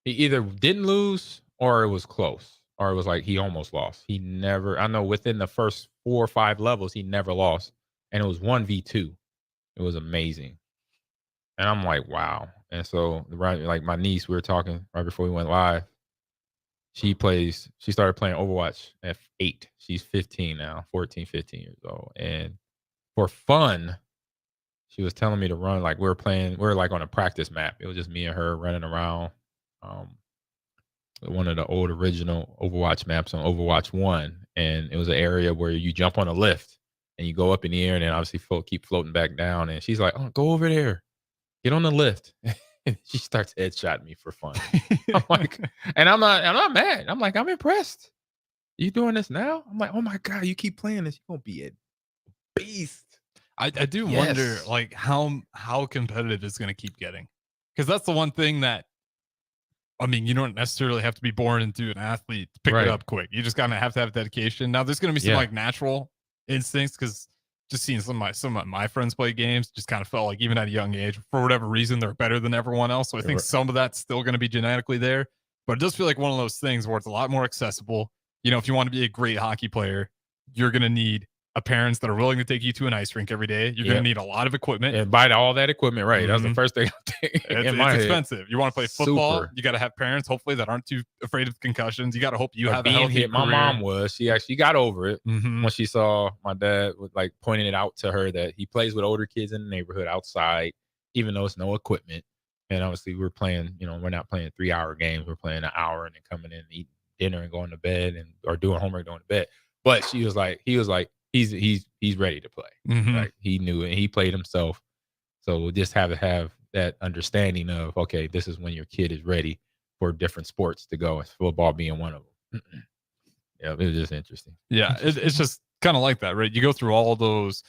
either didn't lose or it was close, or it was like he almost lost. I know within the first 4 or 5 levels, he never lost. And it was 1v2. It was amazing. And I'm like, wow. And so, right, like my niece, we were talking right before we went live. She started playing Overwatch at 8. She's 15 now, 14, 15 years old. And for fun, she was telling me to run, like we were like on a practice map. It was just me and her running around one of the old original Overwatch maps on Overwatch 1. And it was an area where you jump on a lift and you go up in the air and then obviously keep floating back down. And she's like, oh, go over there. Get on the lift. And she starts headshotting me for fun. I'm like, and I'm not mad. I'm like, I'm impressed. You doing this now? I'm like, oh my God, you keep playing this. You're gonna be a beast. I do wonder like how competitive it's gonna keep getting. Because that's the one thing that I mean, you don't necessarily have to be born into an athlete to pick it up quick. You just kind of have to have dedication. Now there's gonna be some like natural instincts because just seeing some of my friends play games just kind of felt like even at a young age, for whatever reason, they're better than everyone else. So I think some of that's still going to be genetically there, but it does feel like one of those things where it's a lot more accessible. You know, if you want to be a great hockey player, you're going to need parents that are willing to take you to an ice rink every day. You're going to need a lot of equipment and buy all that equipment. Right. That's the first thing I'm thinking. It's expensive. You want to play football. You got to have parents, hopefully, that aren't too afraid of concussions. You got to hope you have a healthy career. My mom was. She actually got over it when she saw my dad like pointing it out to her that he plays with older kids in the neighborhood outside, even though it's no equipment. And obviously we're playing, we're not playing 3-hour games. We're playing an hour and then coming in and eating dinner and going to bed or doing homework, going to bed. But he was like, he's ready to play. Like he knew it. And he played himself. So we'll just have to have that understanding of, okay, this is when your kid is ready for different sports to go, and football being one of them. Yeah, it was just interesting. Yeah, it's just kind of like that, right? You go through all those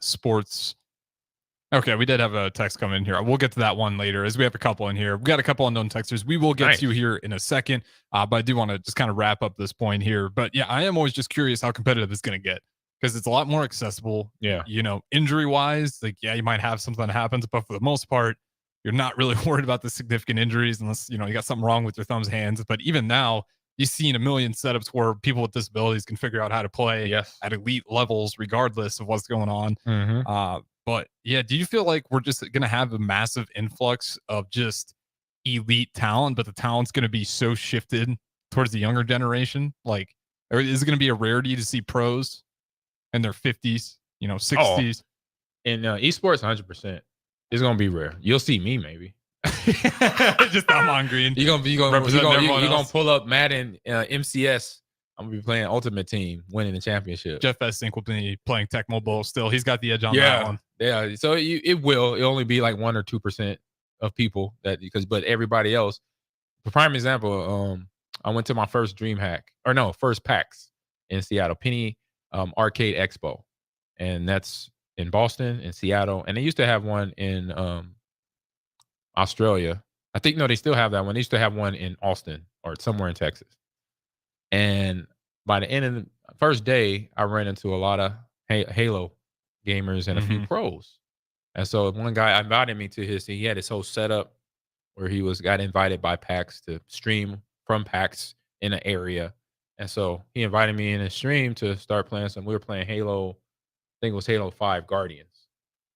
sports. Okay, we did have a text come in here. We'll get to that one later as we have a couple in here. We got a couple unknown texters. We will get to you here in a second, but I do want to just kind of wrap up this point here. But yeah, I am always just curious how competitive it's going to get because it's a lot more accessible. Yeah. Injury wise, like, yeah, you might have something that happens, but for the most part, you're not really worried about the significant injuries unless, you got something wrong with your thumbs, hands. But even now, you've seen a million setups where people with disabilities can figure out how to play at elite levels, regardless of what's going on. But yeah, do you feel like we're just going to have a massive influx of just elite talent, but the talent's going to be so shifted towards the younger generation? Like, or is it going to be a rarity to see pros in their 50s, 60s? In esports, 100%. It's going to be rare. You'll see me maybe. Just Ahman Green. You're gonna pull up Madden MCS. I'm gonna be playing Ultimate Team, winning the championship. Jeff Essink will be playing Tecmo Bowl still. He's got the edge on that one. Yeah. So it'll only be like 1 or 2% of people but everybody else. For prime example, I went to my first first PAX in Seattle, Penny Arcade Expo, and that's in Boston and Seattle, and they used to have one in Australia. I think they still have that one. They used to have one in Austin or somewhere in Texas. And by the end of the first day, I ran into a lot of Halo gamers and a few pros. And so one guy invited me to he had his whole setup where he got invited by PAX to stream from PAX in an area. And so he invited me in a stream to start playing we were playing Halo, I think it was Halo 5 Guardians.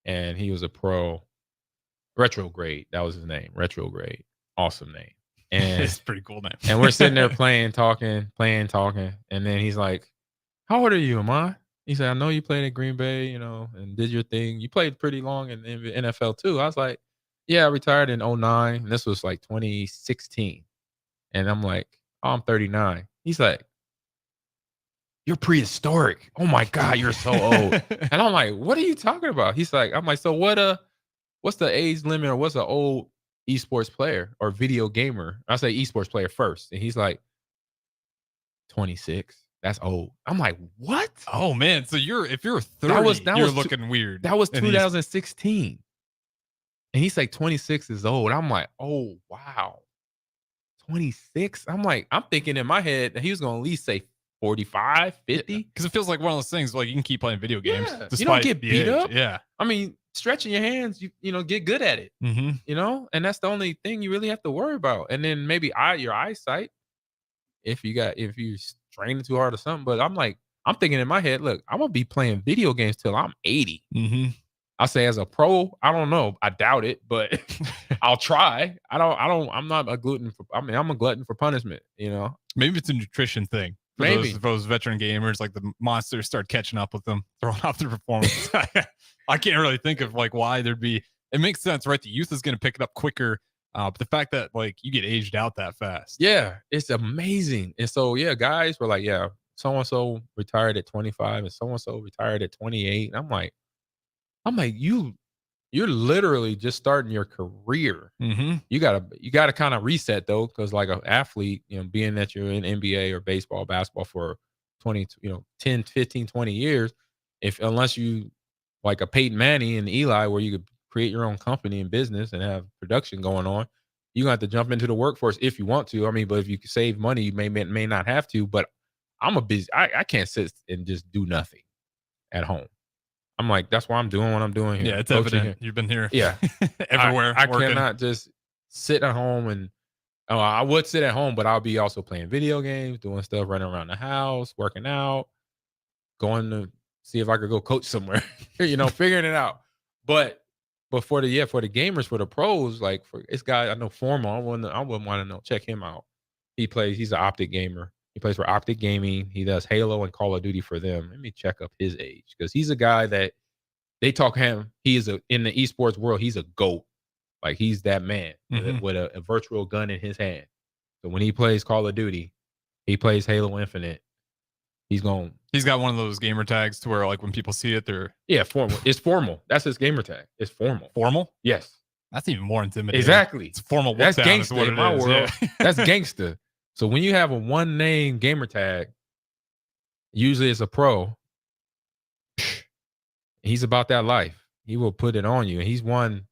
And he was a pro. Retrograde, that was his name. Retrograde, awesome name. And it's a pretty cool name. And we're sitting there playing, talking, and then he's like, "How old are you, Ahman?" He said, "I know you played at Green Bay, and did your thing. You played pretty long in the NFL too." I was like, "Yeah, I retired in 2009, and this was like 2016." And I'm like, "Oh, I'm 39." He's like, "You're prehistoric. Oh my God, you're so old." And I'm like, "What are you talking about?" He's like, I'm like, "So what's the age limit or what's an old esports player or video gamer?" I say esports player first. And he's like, 26. That's old. I'm like, what? Oh man. So if you're 30, you're looking weird. That was 2016. And he's like, 26 is old. I'm like, oh wow. 26? I'm thinking in my head that he was gonna at least say 45, 50. Because it feels like one of those things like you can keep playing video games. You don't get beat up. Yeah. I mean, stretching your hands, you get good at it. And that's the only thing you really have to worry about. And then maybe your eyesight, if you training too hard or something. But I'm thinking in my head, look, I'm gonna be playing video games till I'm 80. I say as a pro, I don't know, I doubt it, but I'll try. I'm not a glutton for. I mean, I'm a glutton for punishment. You know, maybe it's a nutrition thing. For Maybe those veteran gamers, like the monsters start catching up with them, throwing off their performance. I can't really think of like why there'd be. It makes sense, right? The youth is going to pick it up quicker. But the fact that like you get aged out that fast, yeah, it's amazing. And so yeah, guys were like, yeah, so and so retired at 25, and so and so retired at 28. And I'm like, you're literally just starting your career. Mm-hmm. You gotta kind of reset though, because like an athlete, you know, being that you're in NBA or baseball, basketball for 10, 15, 20 years, unless you like a Peyton Manning and Eli, where you could create your own company and business and have production going on, you have to jump into the workforce if you want to. I mean, but if you save money, you may not have to. But I can't sit and just do nothing at home. I'm like, that's why I'm doing what I'm doing here. Yeah, it's evident. Here. You've been here. Yeah. Everywhere. I cannot just sit at home and I would sit at home, but I'll be also playing video games, doing stuff, running around the house, working out, going to see if I could go coach somewhere, figuring it out. But for the gamers, for the pros, like for this guy, I know Formal, I wouldn't want to know. Check him out. He's an Optic gamer. He plays for Optic Gaming. He does Halo and Call of Duty for them. Let me check up his age, because he's a guy that they talk him. He is in the esports world. He's a GOAT. Like he's that man with a virtual gun in his hand. So when he plays Call of Duty, he plays Halo Infinite. He's got one of those gamer tags to where like when people see it, they're formal. It's formal. That's his gamer tag. It's formal. Formal? Yes. That's even more intimidating. Exactly. It's formal. That's gangster in my world. Yeah. That's gangster. So when you have a one name gamer tag, usually it's a pro. He's about that life. He will put it on you. And he's won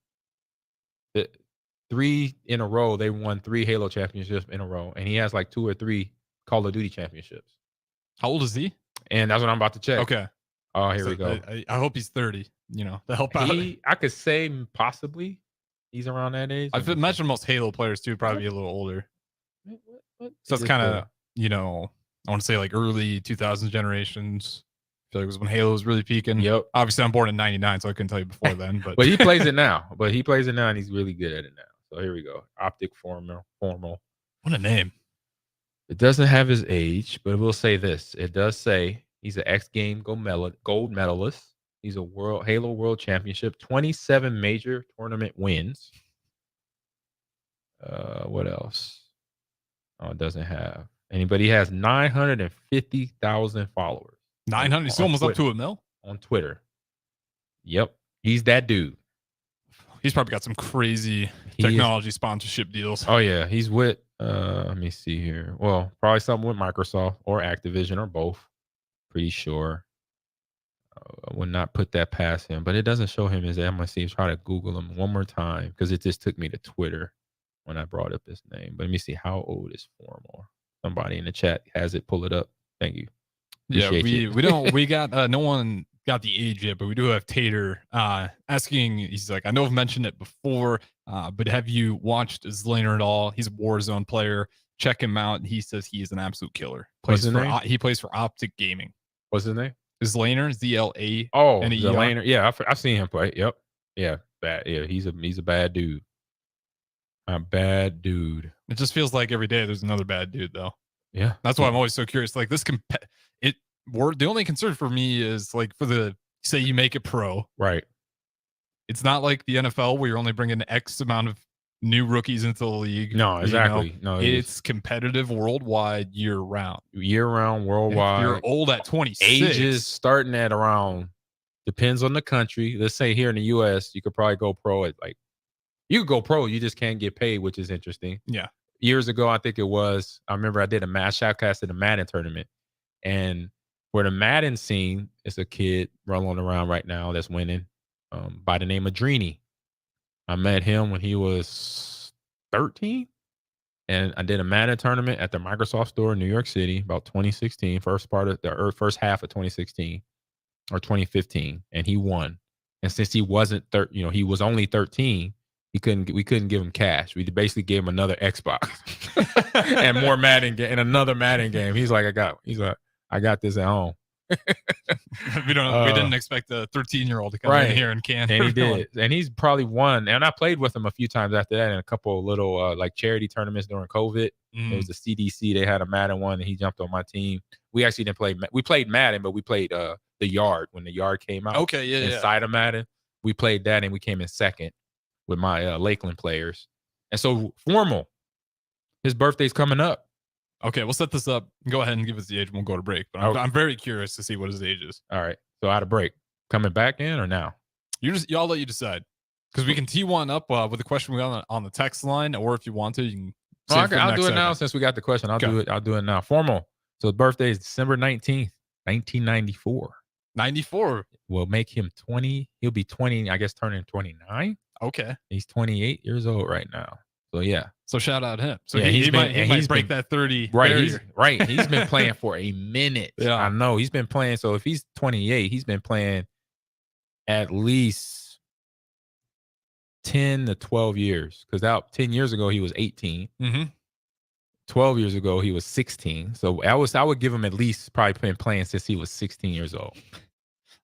3 in a row. They won 3 Halo championships in a row. And he has like 2 or 3 Call of Duty championships. How old is he? And that's what I'm about to check. Okay. Oh, here we go. I hope he's 30, to help out. I could say possibly he's around that age. I imagine most Halo players too probably be a little older. So it's kind of, I want to say like early 2000s generations. I feel like it was when Halo was really peaking. Yep. Obviously, I'm born in 99, so I couldn't tell you before then. But he plays it now. And he's really good at it now. So here we go. Optic Formal. What a name. It doesn't have his age, but it will say this. It does say he's an X Game gold medalist. He's a Halo World Championship, 27 major tournament wins. What else? Oh, it doesn't have anybody. He has 950,000 followers. 900. He's almost up to a mil on Twitter. Yep, he's that dude. He's probably got some crazy technology sponsorship deals. Oh yeah, he's with. Let me see here. Well, probably something with Microsoft or Activision or both. Pretty sure. I would not put that past him, but it doesn't show him his. I'm gonna see. Try to Google him one more time because it just took me to Twitter when I brought up his name. But let me see, how old is Formal? Somebody in the chat has it. Pull it up. Thank you. Appreciate we don't. We got no one got the age yet, but we do have Tater asking. He's like, I know I've mentioned it before, but have you watched Zlaner at all? He's a Warzone player. Check him out. He says he is an absolute killer. What's his name? He plays for Optic Gaming. What's his name? Zlaner, ZLA. Oh, Zlaner. Yeah, I've seen him play. Yep. Yeah, bad. Yeah, he's a bad dude. A bad dude. It just feels like every day there's another bad dude, though. Yeah, that's why I'm always so curious. Like this, the only concern for me is like say you make it pro, right? It's not like the NFL where you're only bringing X amount of new rookies into the league. No, exactly. No, it's competitive worldwide, year round, worldwide. If you're old at 26, ages starting at around, depends on the country. Let's say here in the U.S., you could probably go pro at you could go pro. You just can't get paid, which is interesting. Yeah. Years ago, I think it was. I remember I did a shoutcast at a Madden tournament, and for the Madden scene, it's a kid rolling around right now that's winning, by the name of Dreeny. I met him when he was 13, and I did a Madden tournament at the Microsoft store in New York City, about 2016, first half of 2016 or 2015, and he won. And since he wasn't he was only 13. We couldn't give him cash. We basically gave him another Xbox and more Madden game and another Madden game. He's like, I got this at home. We didn't expect a 13-year-old to come in here and can. And he did. And he's probably won. And I played with him a few times after that in a couple of little like charity tournaments during COVID. It was the CDC. They had a Madden one, and he jumped on my team. We actually didn't play. We played Madden, but we played the Yard when the Yard came out. Okay, yeah, inside of Madden, we played that, and we came in second with my Lakeland players. And so Formal, his birthday's coming up. Okay, we'll set this up. Go ahead and give us the age. We'll go to break. But I'm very curious to see what his age is. All right. So out of break, coming back in or now? I'll let you decide, because we can tee one up with a question we got on the text line, or if you want to, you can. I'll do it now since we got the question. I'll do it now. Formal. So his birthday is December 19th, 1994. 94 will make him 20. He'll be 20, I guess, turning 29. Okay. He's 28 years old right now. So yeah. So shout out him. So yeah, he might break that 30. Right. He's been playing for a minute. Yeah. I know. He's been playing. So if he's 28, he's been playing at least 10 to 12 years. Because 10 years ago he was 18. 12 years ago he was 16. So I would give him at least probably been playing since he was 16 years old.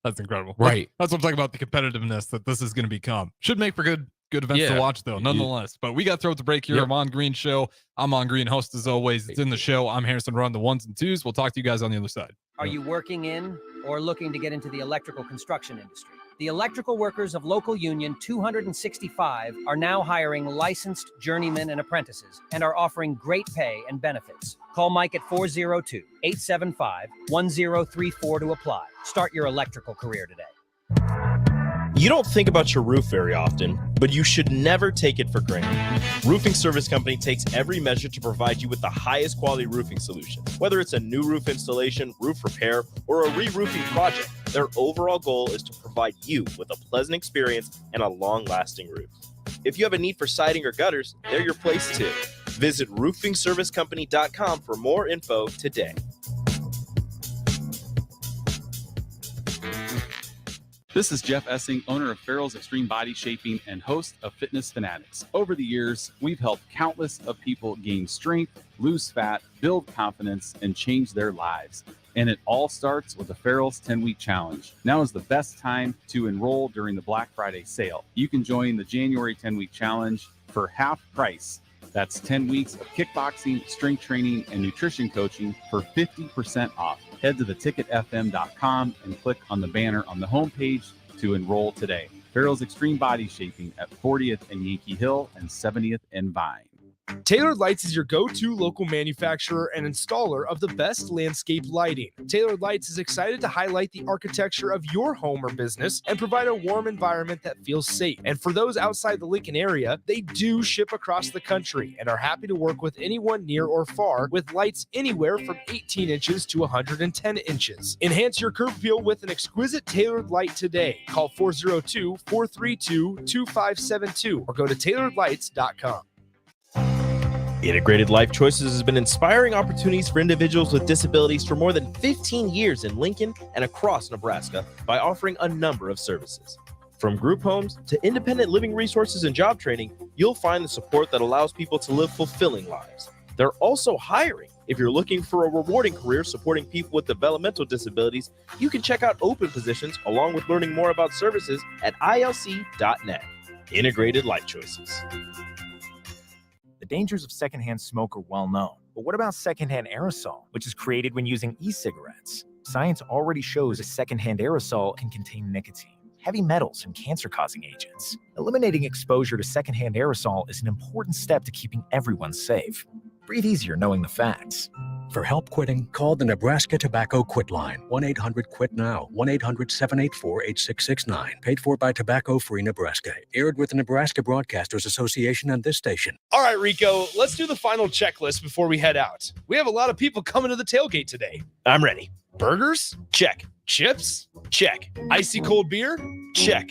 That's incredible. Right. That's what I'm talking about, the competitiveness that this is going to become. Should make for good events to watch, though, nonetheless. But we got to throw it to break here. Yep. Ahman Green Show. I'm Ahman Green, host as always. It's in the show. I'm Harrison, run the ones and twos. We'll talk to you guys on the other side. Are you working in or looking to get into the electrical construction industry? The electrical workers of local union 265 are now hiring licensed journeymen and apprentices and are offering great pay and benefits. Call Mike at 402-875-1034 to apply. Start your electrical career today. You don't think about your roof very often, but you should never take it for granted. Roofing Service Company takes every measure to provide you with the highest quality roofing solution. Whether it's a new roof installation, roof repair, or a re-roofing project, their overall goal is to provide you with a pleasant experience and a long-lasting roof. If you have a need for siding or gutters, they're your place too. Visit roofingservicecompany.com for more info today. This is Jeff Essing, owner of Farrell's Extreme Body Shaping and host of Fitness Fanatics. Over the years, we've helped countless of people gain strength, lose fat, build confidence, and change their lives. And it all starts with the Farrell's 10-Week Challenge. Now is the best time to enroll during the Black Friday sale. You can join the January 10-Week Challenge for half price. That's 10 weeks of kickboxing, strength training, and nutrition coaching for 50% off. Head to theticketfm.com and click on the banner on the homepage to enroll today. Farrell's Extreme Body Shaping at 40th and Yankee Hill and 70th and Vine. Tailored Lights is your go-to local manufacturer and installer of the best landscape lighting. Tailored Lights is excited to highlight the architecture of your home or business and provide a warm environment that feels safe. And for those outside the Lincoln area, they do ship across the country and are happy to work with anyone near or far with lights anywhere from 18 inches to 110 inches. Enhance your curb appeal with an exquisite tailored light today. Call 402-432-2572 or go to tailoredlights.com. Integrated Life Choices has been inspiring opportunities for individuals with disabilities for more than 15 years in Lincoln and across Nebraska by offering a number of services. From group homes to independent living resources and job training, you'll find the support that allows people to live fulfilling lives. They're also hiring. If you're looking for a rewarding career supporting people with developmental disabilities, you can check out open positions along with learning more about services at ilc.net. Integrated Life Choices. The dangers of secondhand smoke are well known. But what about secondhand aerosol, which is created when using e-cigarettes? Science already shows a secondhand aerosol can contain nicotine, heavy metals, and cancer-causing agents. Eliminating exposure to secondhand aerosol is an important step to keeping everyone safe. Breathe easier knowing the facts. For help quitting, call the Nebraska Tobacco Quit Line, 1-800-QUIT-NOW, 1-800-784-8669. Paid for by Tobacco Free Nebraska. Aired with the Nebraska Broadcasters Association and this station. All right, Rico, let's do the final checklist before we head out. We have a lot of people coming to the tailgate today. I'm ready. Burgers? Check. Chips? Check. Icy cold beer? Check.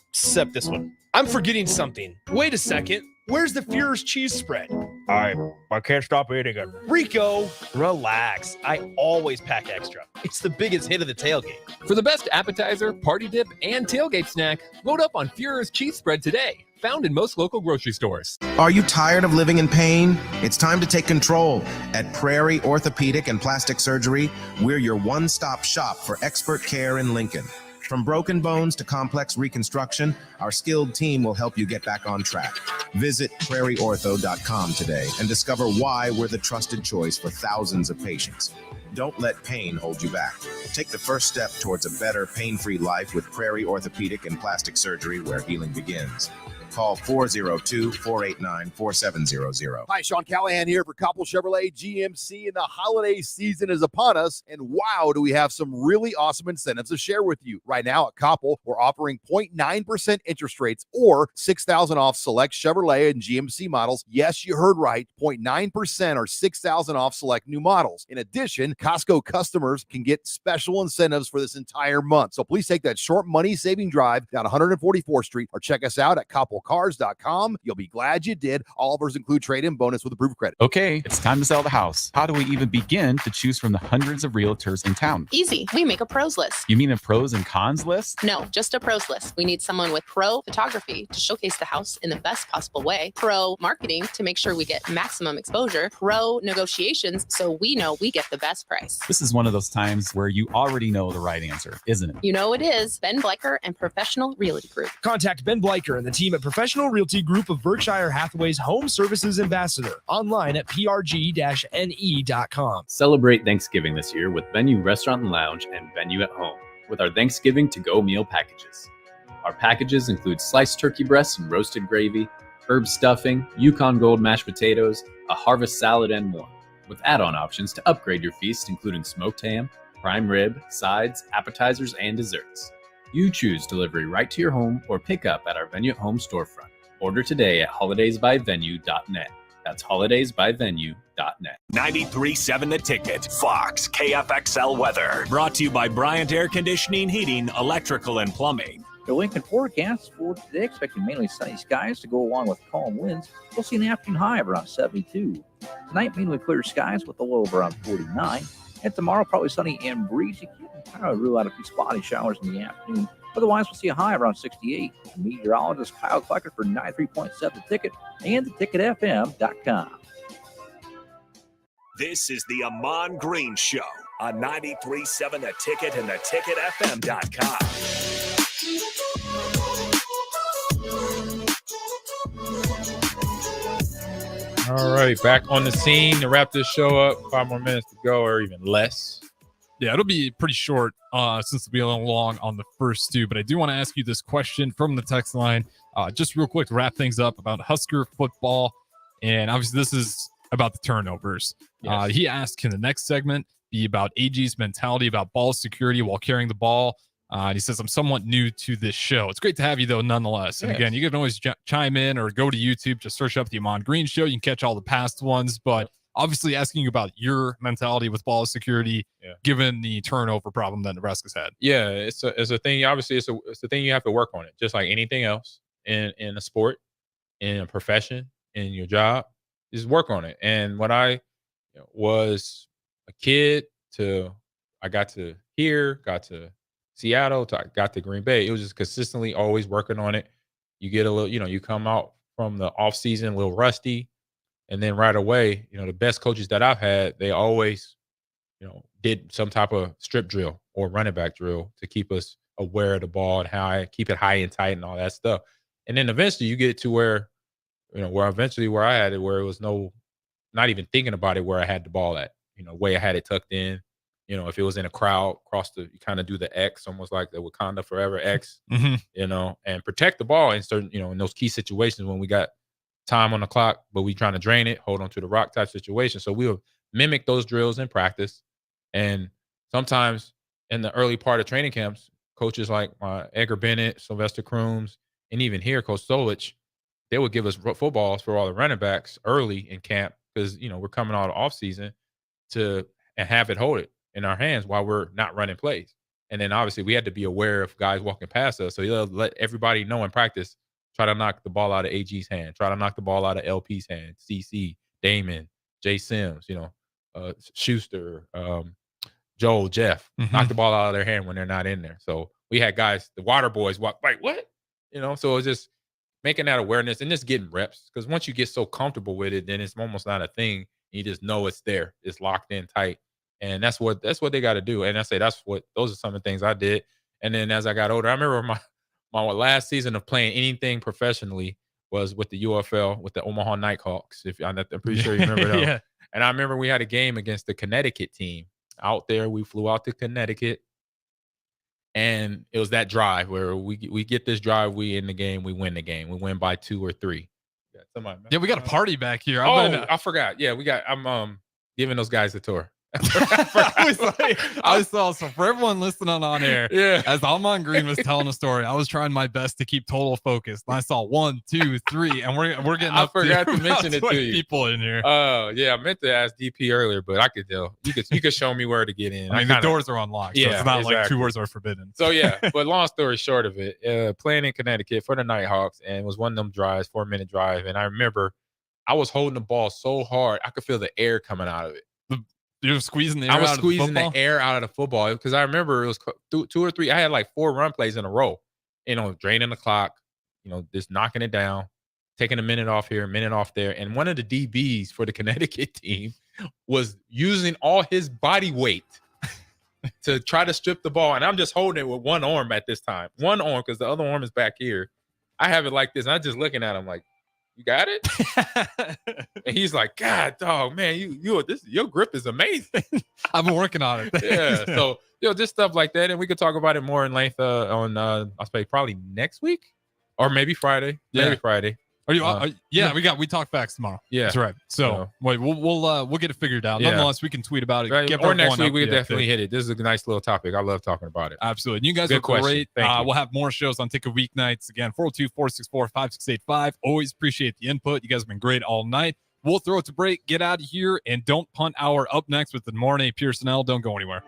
Except this one. I'm forgetting something. Wait a second. Where's the Führer's cheese spread? I can't stop eating it. Rico, relax. I always pack extra. It's the biggest hit of the tailgate. For the best appetizer, party dip, and tailgate snack, load up on Fuhrer's cheese spread today. Found in most local grocery stores. Are you tired of living in pain? It's time to take control. At Prairie Orthopedic and Plastic Surgery, we're your one-stop shop for expert care in Lincoln. From broken bones to complex reconstruction, our skilled team will help you get back on track. Visit prairieortho.com today and discover why we're the trusted choice for thousands of patients. Don't let pain hold you back. Take the first step towards a better, pain-free life with Prairie Orthopedic and Plastic Surgery, where healing begins. Call 402-489-4700. Hi, Sean Callahan here for Coppell Chevrolet GMC, and the holiday season is upon us. And wow, do we have some really awesome incentives to share with you. Right now at Coppell, we're offering 0.9% interest rates or $6,000 off select Chevrolet and GMC models. Yes, you heard right, 0.9% or $6,000 off select new models. In addition, Costco customers can get special incentives for this entire month. So please take that short money-saving drive down 144th Street or check us out at CoppellCars.com. You'll be glad you did. All offers include trade-in bonus with approved credit. Okay, it's time to sell the house. How do we even begin to choose from the hundreds of realtors in town? Easy. We make a pros list. You mean a pros and cons list? No, just a pros list. We need someone with pro photography to showcase the house in the best possible way, pro marketing to make sure we get maximum exposure, pro negotiations so we know we get the best price. This is one of those times where you already know the right answer, isn't it? You know it is. Ben Bleicher and Professional Realty Group. Contact Ben Bleicher and the team at Professional Realty Group of Berkshire Hathaway's Home Services Ambassador. Online at prg-ne.com. Celebrate Thanksgiving this year with Venue Restaurant and Lounge and Venue at Home with our Thanksgiving to-go meal packages. Our packages include sliced turkey breasts and roasted gravy, herb stuffing, Yukon Gold mashed potatoes, a harvest salad, and more, with add-on options to upgrade your feast, including smoked ham, prime rib, sides, appetizers, and desserts. You choose delivery right to your home or pick up at our Venue at Home storefront. Order today at holidaysbyvenue.net. That's holidaysbyvenue.net. 93.7 The Ticket, Fox, KFXL weather. Brought to you by Bryant Air Conditioning, Heating, Electrical, and Plumbing. The Lincoln forecast for today, expecting mainly sunny skies to go along with calm winds. We'll see an afternoon high of around 72. Tonight, mainly clear skies with a low of around 49. And tomorrow, probably sunny and breezy. You can kind of rule out a few spotty showers in the afternoon. Otherwise, we'll see a high of around 68. Meteorologist Kyle Clucker for 93.7 The Ticket and theticketfm.com. This is the Ahman Green Show on 93.7 The Ticket and theticketfm.com. All right, back on the scene to wrap this show up. 5 more minutes to go, or even less. Yeah, it'll be pretty short since we'll be a little long on the first two. But I do want to ask you this question from the text line, just real quick to wrap things up about Husker football. And obviously, this is about the turnovers. Yes. He asked, can the next segment be about AG's mentality about ball security while carrying the ball? And he says, I'm somewhat new to this show. It's great to have you, though, nonetheless. And again, you can always chime in or go to YouTube, just search up the Ahman Green Show. You can catch all the past ones. But obviously asking you about your mentality with ball security, given the turnover problem that Nebraska's had. Yeah, it's a thing. Obviously, it's a thing you have to work on it, just like anything else in a sport, in a profession, in your job. Just work on it. And when I was a kid I got to here, got to Seattle, got to Green Bay, it was just consistently always working on it. You get a little, you come out from the off season a little rusty. And then right away, the best coaches that I've had, they always, did some type of strip drill or running back drill to keep us aware of the ball and how I keep it high and tight and all that stuff. And then eventually you get to where I had it, where it was not even thinking about it, where I had the ball at, way I had it tucked in. If it was in a crowd, you kind of do the X, almost like the Wakanda Forever X, and protect the ball in certain, in those key situations when we got time on the clock, but we trying to drain it, hold on to the rock type situation. So we'll mimic those drills in practice. And sometimes in the early part of training camps, coaches like Edgar Bennett, Sylvester Crooms, and even here, Coach Solich, they would give us footballs for all the running backs early in camp because, we're coming out of off season and have it hold it in our hands while we're not running plays. And then obviously we had to be aware of guys walking past us. So he'll let everybody know in practice, try to knock the ball out of AG's hand, try to knock the ball out of LP's hand, CC, Damon, Jay Sims, Schuster, Joel, Jeff, knock the ball out of their hand when they're not in there. So we had guys, the water boys, walk like what? So it was just making that awareness and just getting reps. Because once you get so comfortable with it, then it's almost not a thing. You just know it's there. It's locked in tight. And that's what they got to do. And I say those are some of the things I did. And then as I got older, I remember my last season of playing anything professionally was with the UFL, with the Omaha Nighthawks. I'm pretty sure you remember that. Yeah. And I remember we had a game against the Connecticut team out there. We flew out to Connecticut. And it was that drive where we get this drive, we in the game, we win the game. We win by 2 or 3. Yeah, we got a party back here. I forgot. Yeah, I'm giving those guys a tour. I saw, so for everyone listening on air, yeah, as Ahman Green was telling a story, I was trying my best to keep total focus. And I saw 1, 2, 3, and we're getting. I forgot to mention it to you. People in here. Oh yeah, I meant to ask DP earlier, but I could tell you could show me where to get in. I mean, the doors are unlocked. So it's not like tours are forbidden. So yeah, but long story short of it, playing in Connecticut for the Nighthawks, and it was one of them drives, 4-minute drive, and I remember I was holding the ball so hard I could feel the air coming out of it. You were squeezing the air I was out squeezing of the the air out of the football because I remember it was 2 or 3. I had like 4 run plays in a row, draining the clock, just knocking it down, taking a minute off here, a minute off there. And one of the DBs for the Connecticut team was using all his body weight to try to strip the ball. And I'm just holding it with one arm at this time. One arm because the other arm is back here. I have it like this. And I'm just looking at him like, you got it? And he's like, God, dog, man, your grip is amazing. I've been working on it. Yeah. So, just stuff like that. And we could talk about it more in length on, I'll say probably next week or maybe Friday. Yeah. Maybe Friday. Are you? We talk facts tomorrow. Yeah, that's right. So wait, we'll get it figured out. Yeah. Nonetheless, we can tweet about it. Right. Give Or next everyone week we up could the definitely update. hit it. This is a nice little topic. I love talking about it. Absolutely. And you guys Good are question. great. Thank you. We'll have more shows on Ticket Weeknights. Again, 402-464-5685. Always appreciate the input. You guys have been great all night. We'll throw it to break, get out of here, and don't punt hour up next with the Mornay Pearsonell. Don't go anywhere.